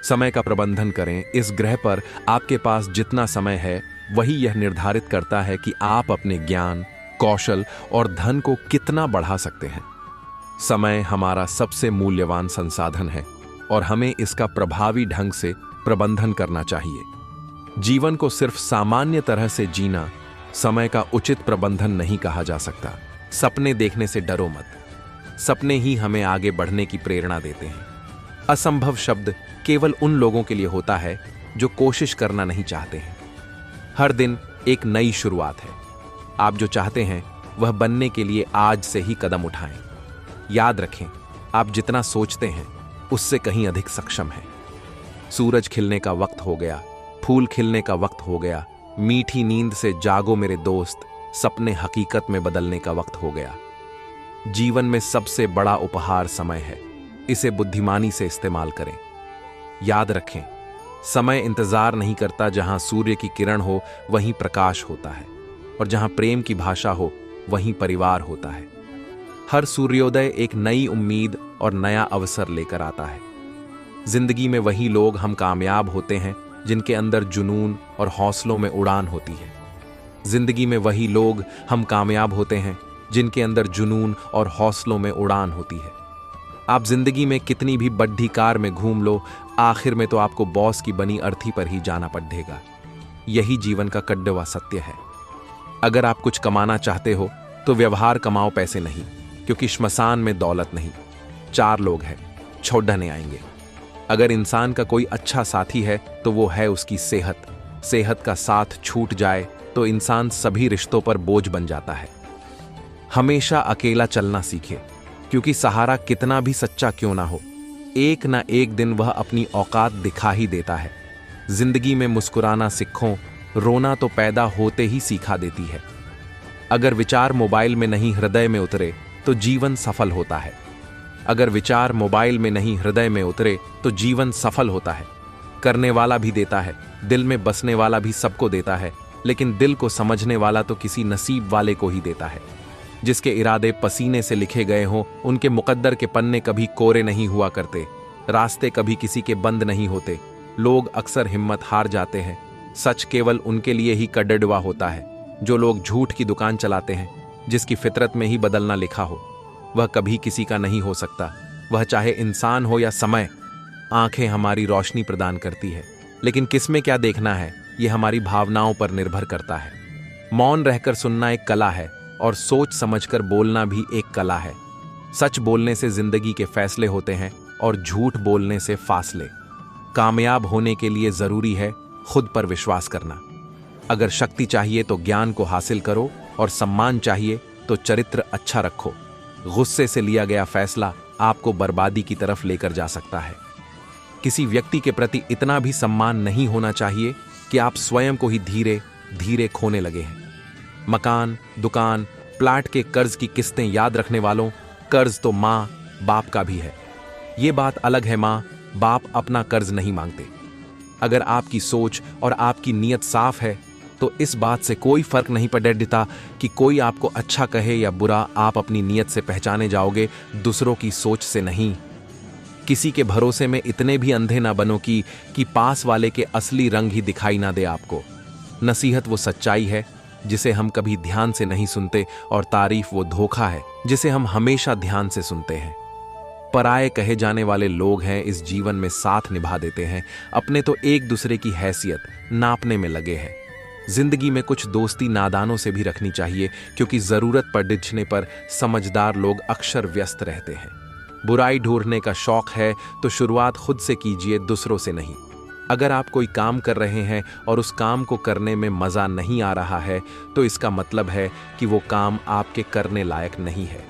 समय का प्रबंधन करें। इस ग्रह पर आपके पास जितना समय है, वही यह निर्धारित करता है कि आप अपने ज्ञान, कौशल और धन को कितना बढ़ा सकते हैं। समय हमारा सबसे मूल्यवान संसाधन है और हमें इसका प्रभावी ढंग से प्रबंधन करना चाहिए। जीवन को सिर्फ सामान्य तरह से जीना समय का उचित प्रबंधन नहीं कहा जा सकता। सपने देखने से डरो मत। सपने ही हमें आगे बढ़ने की प्रेरणा देते हैं। असंभव शब्द केवल उन लोगों के लिए होता है जो कोशिश करना नहीं चाहते हैं। हर दिन एक नई शुरुआत है। आप जो चाहते हैं वह बनने के लिए आज से ही कदम उठाएं। याद रखें, आप जितना सोचते हैं उससे कहीं अधिक सक्षम हैं। सूरज खिलने का वक्त हो गया, फूल खिलने का वक्त हो गया। मीठी नींद से जागो मेरे दोस्त, सपने हकीकत में बदलने का वक्त हो गया। जीवन में सबसे बड़ा उपहार समय है, इसे बुद्धिमानी से इस्तेमाल करें। याद रखें, समय इंतजार नहीं करता। जहां सूर्य की किरण हो वहीं प्रकाश होता है, और जहां प्रेम की भाषा हो वहीं परिवार होता है। हर सूर्योदय एक नई उम्मीद और नया अवसर लेकर आता है। जिंदगी में वही लोग हम कामयाब होते हैं जिनके अंदर जुनून और हौसलों में उड़ान होती है। जिंदगी में वही लोग हम कामयाब होते हैं जिनके अंदर जुनून और हौसलों में उड़ान होती है। आप जिंदगी में कितनी भी बड्ढी कार में घूम लो, आखिर में तो आपको बॉस की बनी अर्थी पर ही जाना पड़ेगा। यही जीवन का कड़वा सत्य है। अगर आप कुछ कमाना चाहते हो तो व्यवहार कमाओ, पैसे नहीं, क्योंकि श्मशान में दौलत नहीं, 4 लोग हैं, छोड़ने आएंगे। अगर इंसान का कोई अच्छा साथी है तो वो है उसकी सेहत। सेहत का साथ छूट जाए तो इंसान सभी रिश्तों पर बोझ बन जाता है। हमेशा अकेला चलना सीखे, क्योंकि सहारा कितना भी सच्चा क्यों ना हो, एक ना एक दिन वह अपनी औकात दिखा ही देता है। जिंदगी में मुस्कुराना सीखो, रोना तो पैदा होते ही सीखा देती है। अगर विचार मोबाइल में नहीं हृदय में उतरे तो जीवन सफल होता है। अगर विचार मोबाइल में नहीं हृदय में उतरे तो जीवन सफल होता है। करने वाला भी देता है, दिल में बसने वाला भी सबको देता है, लेकिन दिल को समझने वाला तो किसी नसीब वाले को ही देता है। जिसके इरादे पसीने से लिखे गए हों, उनके मुकद्दर के पन्ने कभी कोरे नहीं हुआ करते। रास्ते कभी किसी के बंद नहीं होते। लोग अक्सर हिम्मत हार जाते हैं। सच केवल उनके लिए ही कड़वा होता है। जो लोग झूठ की दुकान चलाते हैं, जिसकी फितरत में ही बदलना लिखा हो, वह कभी किसी का नहीं हो सकता। वह चाहे इंसान हो या समय। आंखें हमारी रोशनी प्रदान करती है, लेकिन किसमें क्या देखना है यह हमारी भावनाओं पर निर्भर करता है। मौन रहकर सुनना एक कला है, और सोच समझकर बोलना भी एक कला है। सच बोलने से जिंदगी के फैसले होते हैं और झूठ बोलने से फासले। कामयाब होने के लिए जरूरी है खुद पर विश्वास करना। अगर शक्ति चाहिए तो ज्ञान को हासिल करो, और सम्मान चाहिए तो चरित्र अच्छा रखो। गुस्से से लिया गया फैसला आपको बर्बादी की तरफ लेकर जा सकता है। किसी व्यक्ति के प्रति इतना भी सम्मान नहीं होना चाहिए कि आप स्वयं को ही धीरे धीरे खोने लगे हैं। मकान, दुकान, प्लाट के कर्ज की किस्तें याद रखने वालों, कर्ज तो माँ बाप का भी है। ये बात अलग है, माँ बाप अपना कर्ज नहीं मांगते। अगर आपकी सोच और आपकी नीयत साफ है तो इस बात से कोई फर्क नहीं पड़ता कि कोई आपको अच्छा कहे या बुरा। आप अपनी नीयत से पहचाने जाओगे, दूसरों की सोच से नहीं। किसी के भरोसे में इतने भी अंधे ना बनो कि पास वाले के असली रंग ही दिखाई ना दे आपको। नसीहत वो सच्चाई है जिसे हम कभी ध्यान से नहीं सुनते, और तारीफ वो धोखा है जिसे हम हमेशा ध्यान से सुनते हैं। पराये कहे जाने वाले लोग हैं इस जीवन में साथ निभा देते हैं, अपने तो एक दूसरे की हैसियत नापने में लगे हैं। जिंदगी में कुछ दोस्ती नादानों से भी रखनी चाहिए, क्योंकि जरूरत पड़ने पर समझदार लोग अक्सर व्यस्त रहते हैं। बुराई ढूंढने का शौक है तो शुरुआत खुद से कीजिए, दूसरों से नहीं। अगर आप कोई काम कर रहे हैं और उस काम को करने में मजा नहीं आ रहा है तो इसका मतलब है कि वो काम आपके करने लायक नहीं है।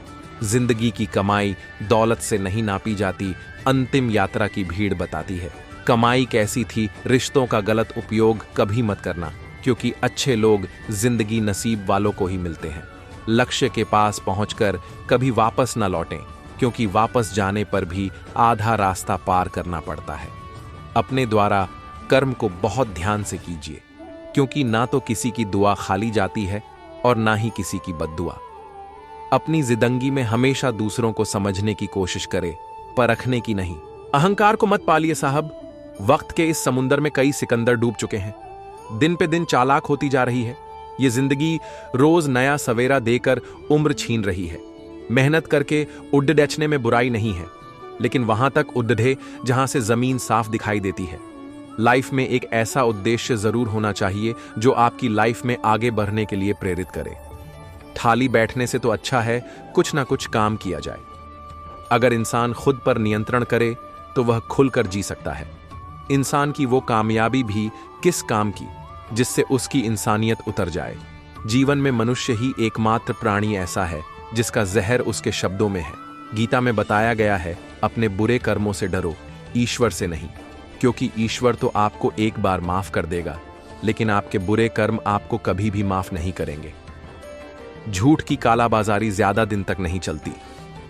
जिंदगी की कमाई दौलत से नहीं नापी जाती, अंतिम यात्रा की भीड़ बताती है। कमाई कैसी थी, रिश्तों का गलत उपयोग कभी मत करना, क्योंकि अच्छे लोग जिंदगी नसीब वालों को ही मिलते हैं। लक्ष्य के पास पहुंचकर कभी वापस न लौटें, क्योंकि वापस जाने पर भी आधा रास्ता पार करना पड़ता है। अपने द्वारा कर्म को बहुत ध्यान से कीजिए, क्योंकि ना तो किसी की दुआ खाली जाती है और ना ही किसी की बद्दुआ। अपनी जिंदगी में हमेशा दूसरों को समझने की कोशिश करें, परखने की नहीं। अहंकार को मत पालिए साहब, वक्त के इस समुंदर में कई सिकंदर डूब चुके हैं। दिन पे दिन चालाक होती जा रही है ये जिंदगी, रोज नया सवेरा देकर उम्र छीन रही है। मेहनत करके उड्ड डचने में बुराई नहीं है, लेकिन वहां तक उड्डे जहां से जमीन साफ दिखाई देती है। लाइफ में एक ऐसा उद्देश्य जरूर होना चाहिए जो आपकी लाइफ में आगे बढ़ने के लिए प्रेरित करे। खाली बैठने से तो अच्छा है कुछ ना कुछ काम किया जाए। अगर इंसान खुद पर नियंत्रण करे तो वह खुलकर जी सकता है। इंसान की वो कामयाबी भी किस काम की जिससे उसकी इंसानियत उतर जाए। जीवन में मनुष्य ही एकमात्र प्राणी ऐसा है जिसका जहर उसके शब्दों में है। गीता में बताया गया है, अपने बुरे कर्मों से डरो, ईश्वर से नहीं, क्योंकि ईश्वर तो आपको एक बार माफ कर देगा, लेकिन आपके बुरे कर्म आपको कभी भी माफ नहीं करेंगे। झूठ की कालाबाजारी ज्यादा दिन तक नहीं चलती,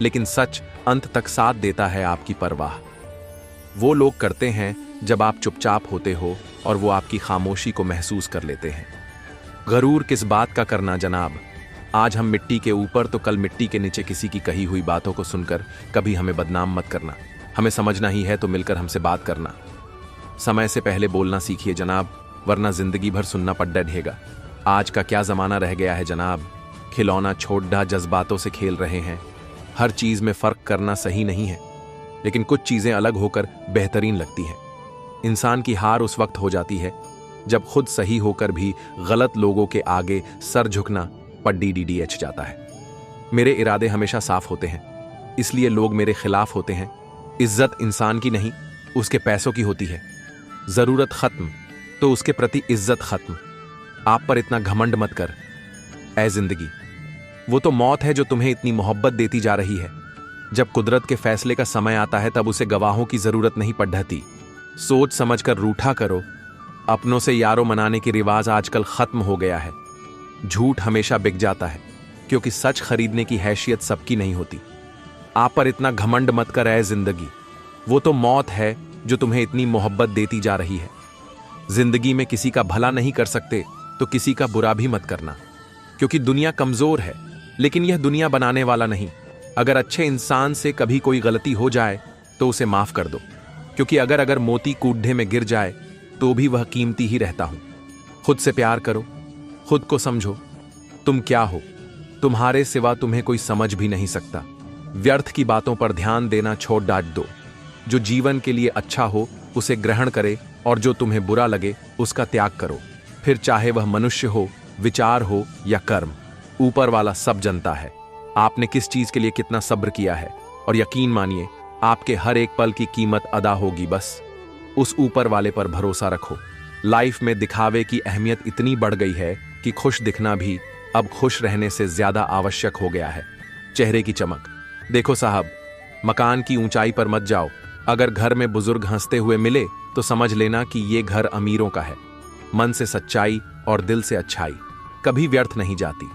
लेकिन सच अंत तक साथ देता है आपकी परवाह। वो लोग करते हैं जब आप चुपचाप होते हो और वो आपकी खामोशी को महसूस कर लेते हैं। गरूर किस बात का करना जनाब, आज हम मिट्टी के ऊपर तो कल मिट्टी के नीचे किसी की कही हुई बातों को सुनकर कभी हमें बदनाम मत करना। हमें समझना ही है तो मिलकर हमसे बात करना। समय से पहले बोलना सीखिए जनाब, वरना जिंदगी भर सुनना पड़ रहेगा। आज का क्या जमाना रह गया है जनाब, खिलौना छोड़ा जज्बातों से खेल रहे हैं। हर चीज में फर्क करना सही नहीं है, लेकिन कुछ चीजें अलग होकर बेहतरीन लगती हैं। इंसान की हार उस वक्त हो जाती है जब खुद सही होकर भी गलत लोगों के आगे सर झुकना पड़DDH जाता है। मेरे इरादे हमेशा साफ होते हैं, इसलिए लोग मेरे खिलाफ होते हैं। इज्जत इंसान की नहीं, उसके पैसों की होती है। जरूरत खत्म तो उसके प्रति इज्जत खत्म। आप पर इतना घमंड मत कर ऐ जिंदगी, वो तो मौत है जो तुम्हें इतनी मोहब्बत देती जा रही है। जब कुदरत के फैसले का समय आता है तब उसे गवाहों की जरूरत नहीं पड़ती। सोच समझकर रूठा करो। अपनों से यारों मनाने की रिवाज आजकल खत्म हो गया है। झूठ हमेशा बिक जाता है, क्योंकि सच खरीदने की हैसियत सबकी नहीं होती। आप पर इतना घमंड मत कर ऐ जिंदगी, वो तो मौत है जो तुम्हें इतनी मोहब्बत देती जा रही है। जिंदगी में किसी का भला नहीं कर सकते तो किसी का बुरा भी मत करना, क्योंकि दुनिया कमजोर है, लेकिन यह दुनिया बनाने वाला नहीं। अगर अच्छे इंसान से कभी कोई गलती हो जाए तो उसे माफ कर दो, क्योंकि अगर मोती कूड्ढे में गिर जाए तो भी वह कीमती ही रहता हूं। खुद से प्यार करो, खुद को समझो तुम क्या हो। तुम्हारे सिवा तुम्हें कोई समझ भी नहीं सकता। व्यर्थ की बातों पर ध्यान देना छोड़ दो। जो जीवन के लिए अच्छा हो उसे ग्रहण करे, और जो तुम्हें बुरा लगे उसका त्याग करो। फिर चाहे वह मनुष्य हो, विचार हो या कर्म, ऊपर वाला सब जानता है आपने किस चीज के लिए कितना सब्र किया है, और यकीन मानिए आपके हर एक पल की कीमत अदा होगी। बस उस ऊपर वाले पर भरोसा रखो। लाइफ में दिखावे की अहमियत इतनी बढ़ गई है कि खुश दिखना भी अब खुश रहने से ज्यादा आवश्यक हो गया है। चेहरे की चमक। देखो साहब, मकान की ऊंचाई पर मत जाओ। अगर घर में बुजुर्ग हंसते हुए मिले तो समझ लेना कि ये घर अमीरों का है। मन से सच्चाई और दिल से अच्छाई कभी व्यर्थ नहीं जाती।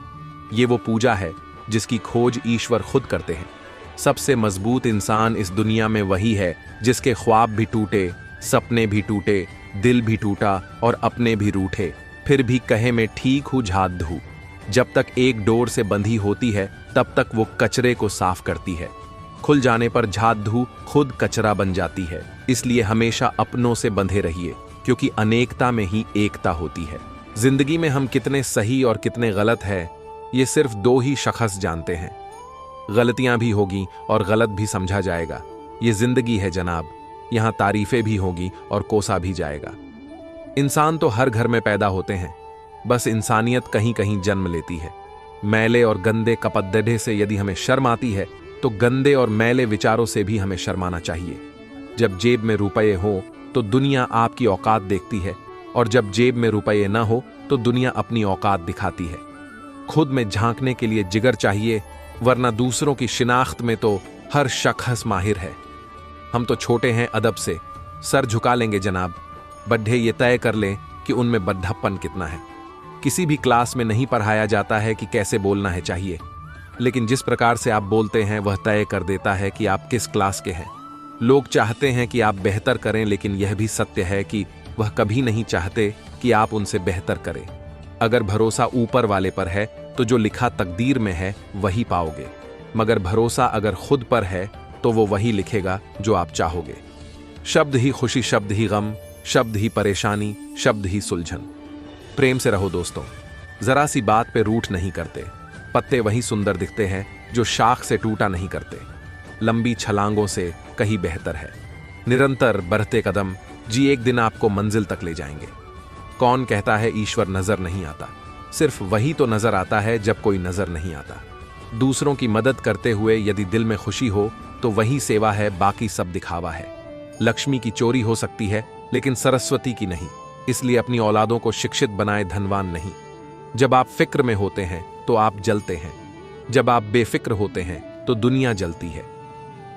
ये वो पूजा है जिसकी खोज ईश्वर खुद करते हैं। सबसे मजबूत इंसान इस दुनिया में वही है जिसके ख्वाब भी टूटे, सपने भी टूटे, दिल भी टूटा और अपने भी रूठे, फिर भी कहे मैं ठीक हूं झाद धू। जब तक एक डोर से बंधी होती है तब तक वो कचरे को साफ करती है। खुल जाने पर झाद धू खुद कचरा बन जाती है। इसलिए हमेशा अपनों से बंधे रहिए, क्योंकि अनेकता में ही एकता होती है। जिंदगी में हम कितने सही और कितने गलत हैं, ये सिर्फ दो ही शख्स जानते हैं। गलतियां भी होगी और गलत भी समझा जाएगा। ये जिंदगी है जनाब, यहां तारीफें भी होगी और कोसा भी जाएगा। इंसान तो हर घर में पैदा होते हैं, बस इंसानियत कहीं कहीं जन्म लेती है। मैले और गंदे कपदडे से यदि हमें शर्म आती है तो गंदे और मैले विचारों से भी हमें शर्माना चाहिए। जब जेब में रुपये हो तो दुनिया आपकी औकात देखती है, और जब जेब में रुपये ना हो तो दुनिया अपनी औकात दिखाती है। खुद में झांकने के लिए जिगर चाहिए, वरना दूसरों की शिनाख्त में तो हर शख्स माहिर है। हम तो छोटे हैं अदब से, सर झुका लेंगे जनाब। बड्ढे ये तय कर लें कि उनमें बड्ढप्पन कितना है। किसी भी क्लास में नहीं पढ़ाया जाता है कि कैसे बोलना है चाहिए, लेकिन जिस प्रकार से आप बोलते हैं वह तय कर देता है कि आप किस क्लास के हैं। लोग चाहते हैं कि आप बेहतर करें, लेकिन यह भी सत्य है कि वह कभी नहीं चाहते कि आप उनसे बेहतर करें। अगर भरोसा ऊपर वाले पर है तो जो लिखा तकदीर में है वही पाओगे, मगर भरोसा अगर खुद पर है तो वो वही लिखेगा जो आप चाहोगे। शब्द ही खुशी, शब्द ही गम, शब्द ही परेशानी, शब्द ही सुलझन। प्रेम से रहो दोस्तों, जरा सी बात पे रूठ नहीं करते। पत्ते वही सुंदर दिखते हैं जो शाख से टूटा नहीं करते। लंबी छलांगों से कहीं बेहतर है निरंतर बढ़ते कदम, जी एक दिन आपको मंजिल तक ले जाएंगे। कौन कहता है ईश्वर नजर नहीं आता? सिर्फ वही तो नजर आता है जब कोई नजर नहीं आता। दूसरों की मदद करते हुए यदि दिल में खुशी हो तो वही सेवा है, बाकी सब दिखावा है। लक्ष्मी की चोरी हो सकती है लेकिन सरस्वती की नहीं, इसलिए अपनी औलादों को शिक्षित बनाए, धनवान नहीं। जब आप फिक्र में होते हैं तो आप जलते हैं, जब आप बेफिक्र होते हैं तो दुनिया जलती है।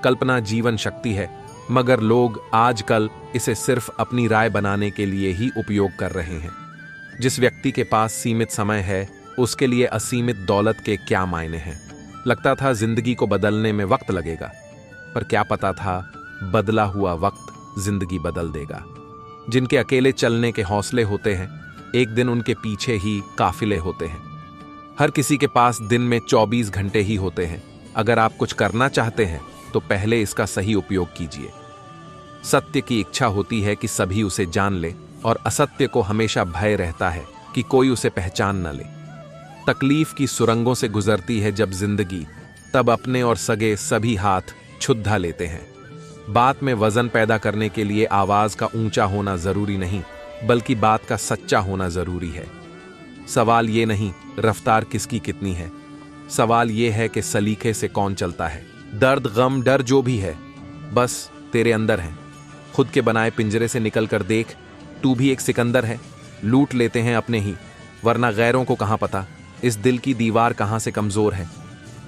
कल्पना जीवन शक्ति है, मगर लोग आजकल इसे सिर्फ अपनी राय बनाने के लिए ही उपयोग कर रहे हैं। जिस व्यक्ति के पास सीमित समय है उसके लिए असीमित दौलत के क्या मायने हैं। लगता था जिंदगी को बदलने में वक्त लगेगा, पर क्या पता था बदला हुआ वक्त जिंदगी बदल देगा। जिनके अकेले चलने के हौसले होते हैं, एक दिन उनके पीछे ही काफिले होते हैं। हर किसी के पास दिन में 24 घंटे ही होते हैं। अगर आप कुछ करना चाहते हैं तो पहले इसका सही उपयोग कीजिए। सत्य की इच्छा होती है कि सभी उसे जान ले, और असत्य को हमेशा भय रहता है कि कोई उसे पहचान न ले। तकलीफ की सुरंगों से गुजरती है जब जिंदगी, तब अपने और सगे सभी हाथ छुद्धा लेते हैं। बात में वजन पैदा करने के लिए आवाज का ऊंचा होना जरूरी नहीं, बल्कि बात का सच्चा होना जरूरी है। सवाल ये नहीं रफ्तार किसकी कितनी है, सवाल ये है कि सलीके से कौन चलता है। दर्द, गम, डर जो भी है बस तेरे अंदर है। खुद के बनाए पिंजरे से निकल कर देख, तू भी एक सिकंदर है। लूट लेते हैं अपने ही, वरना गैरों को कहां पता इस दिल की दीवार कहां से कमजोर है।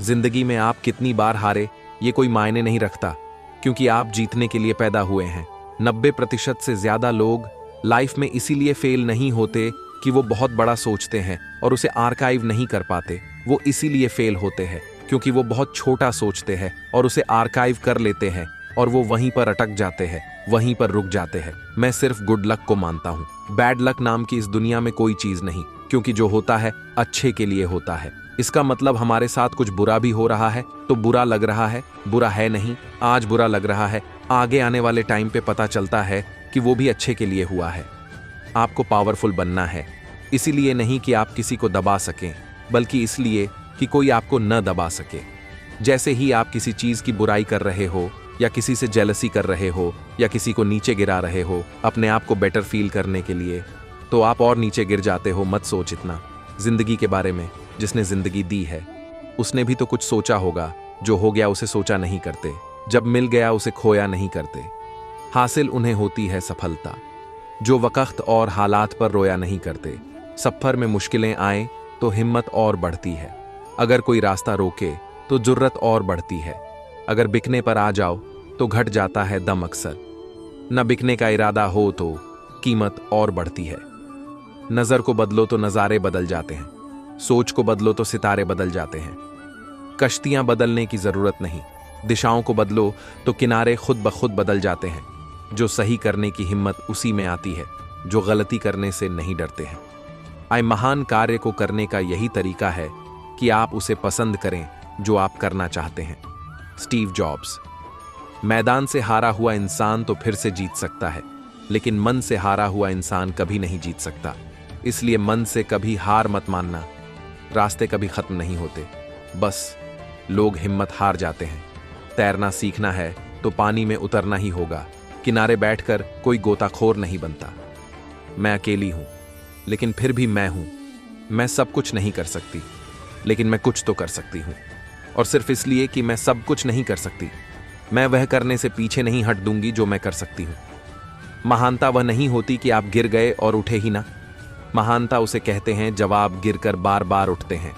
जिंदगी में आप कितनी बार हारे ये कोई मायने नहीं रखता, क्योंकि आप जीतने के लिए पैदा हुए हैं। 90% से ज्यादा लोग लाइफ में इसीलिए फेल नहीं होते कि वो बहुत बड़ा सोचते हैं और उसे आर्काइव नहीं कर पाते। वो इसीलिए फेल होते हैं क्योंकि वो बहुत छोटा सोचते हैं और उसे आर्काइव कर लेते हैं, और वो वहीं पर अटक जाते हैं, वहीं पर रुक जाते हैं। मैं सिर्फ गुड लक को मानता हूँ। बैड लक नाम की इस दुनिया में कोई चीज नहीं, क्योंकि जो होता है अच्छे के लिए होता है। इसका मतलब हमारे साथ कुछ बुरा भी हो रहा है तो बुरा लग रहा है, बुरा है नहीं। आज बुरा लग रहा है, आगे आने वाले टाइम पे पता चलता है कि वो भी अच्छे के लिए हुआ है। आपको पावरफुल बनना है, इसीलिए नहीं कि आप किसी को दबा सकें, बल्कि इसलिए कि कोई आपको न दबा सके। जैसे ही आप किसी चीज की बुराई कर रहे हो, या किसी से जेलसी कर रहे हो, या किसी को नीचे गिरा रहे हो अपने आप को बेटर फील करने के लिए, तो आप और नीचे गिर जाते हो। मत सोच इतना जिंदगी के बारे में। जिसने जिंदगी दी है उसने भी तो कुछ सोचा होगा। जो हो गया उसे सोचा नहीं करते, जब मिल गया उसे खोया नहीं करते। हासिल उन्हें होती है सफलता जो वक्त और हालात पर रोया नहीं करते। सफर में मुश्किलें आए तो हिम्मत और बढ़ती है। अगर कोई रास्ता रोके तो जुर्रत और बढ़ती है। अगर बिकने पर आ जाओ तो घट जाता है दम अक्सर। न बिकने का इरादा हो तो कीमत और बढ़ती है। नजर को बदलो तो नजारे बदल जाते हैं, सोच को बदलो तो सितारे बदल जाते हैं। कश्तियां बदलने की जरूरत नहीं, दिशाओं को बदलो तो किनारे खुद ब खुद बदल जाते हैं। जो सही करने की हिम्मत उसी में आती है जो गलती करने से नहीं डरते हैं। आए महान कार्य को करने का यही तरीका है कि आप उसे पसंद करें जो आप करना चाहते हैं। Steve jobs. मैदान से हारा हुआ इंसान तो फिर से जीत सकता है, लेकिन मन से हारा हुआ इंसान कभी नहीं जीत सकता। इसलिए मन से कभी हार मत मानना। रास्ते कभी खत्म नहीं होते, बस लोग हिम्मत हार जाते हैं। तैरना सीखना है तो पानी में उतरना ही होगा। किनारे बैठकर कोई गोताखोर नहीं बनता। मैं अकेली हूं, लेकिन फिर भी मैं हूं। मैं सब कुछ नहीं कर सकती, लेकिन मैं कुछ तो कर सकती हूं। और सिर्फ इसलिए कि मैं सब कुछ नहीं कर सकती, मैं वह करने से पीछे नहीं हट दूंगी जो मैं कर सकती हूं। महानता वह नहीं होती कि आप गिर गए और उठे ही ना। महानता उसे कहते हैं जब आप गिरकर बार बार उठते हैं।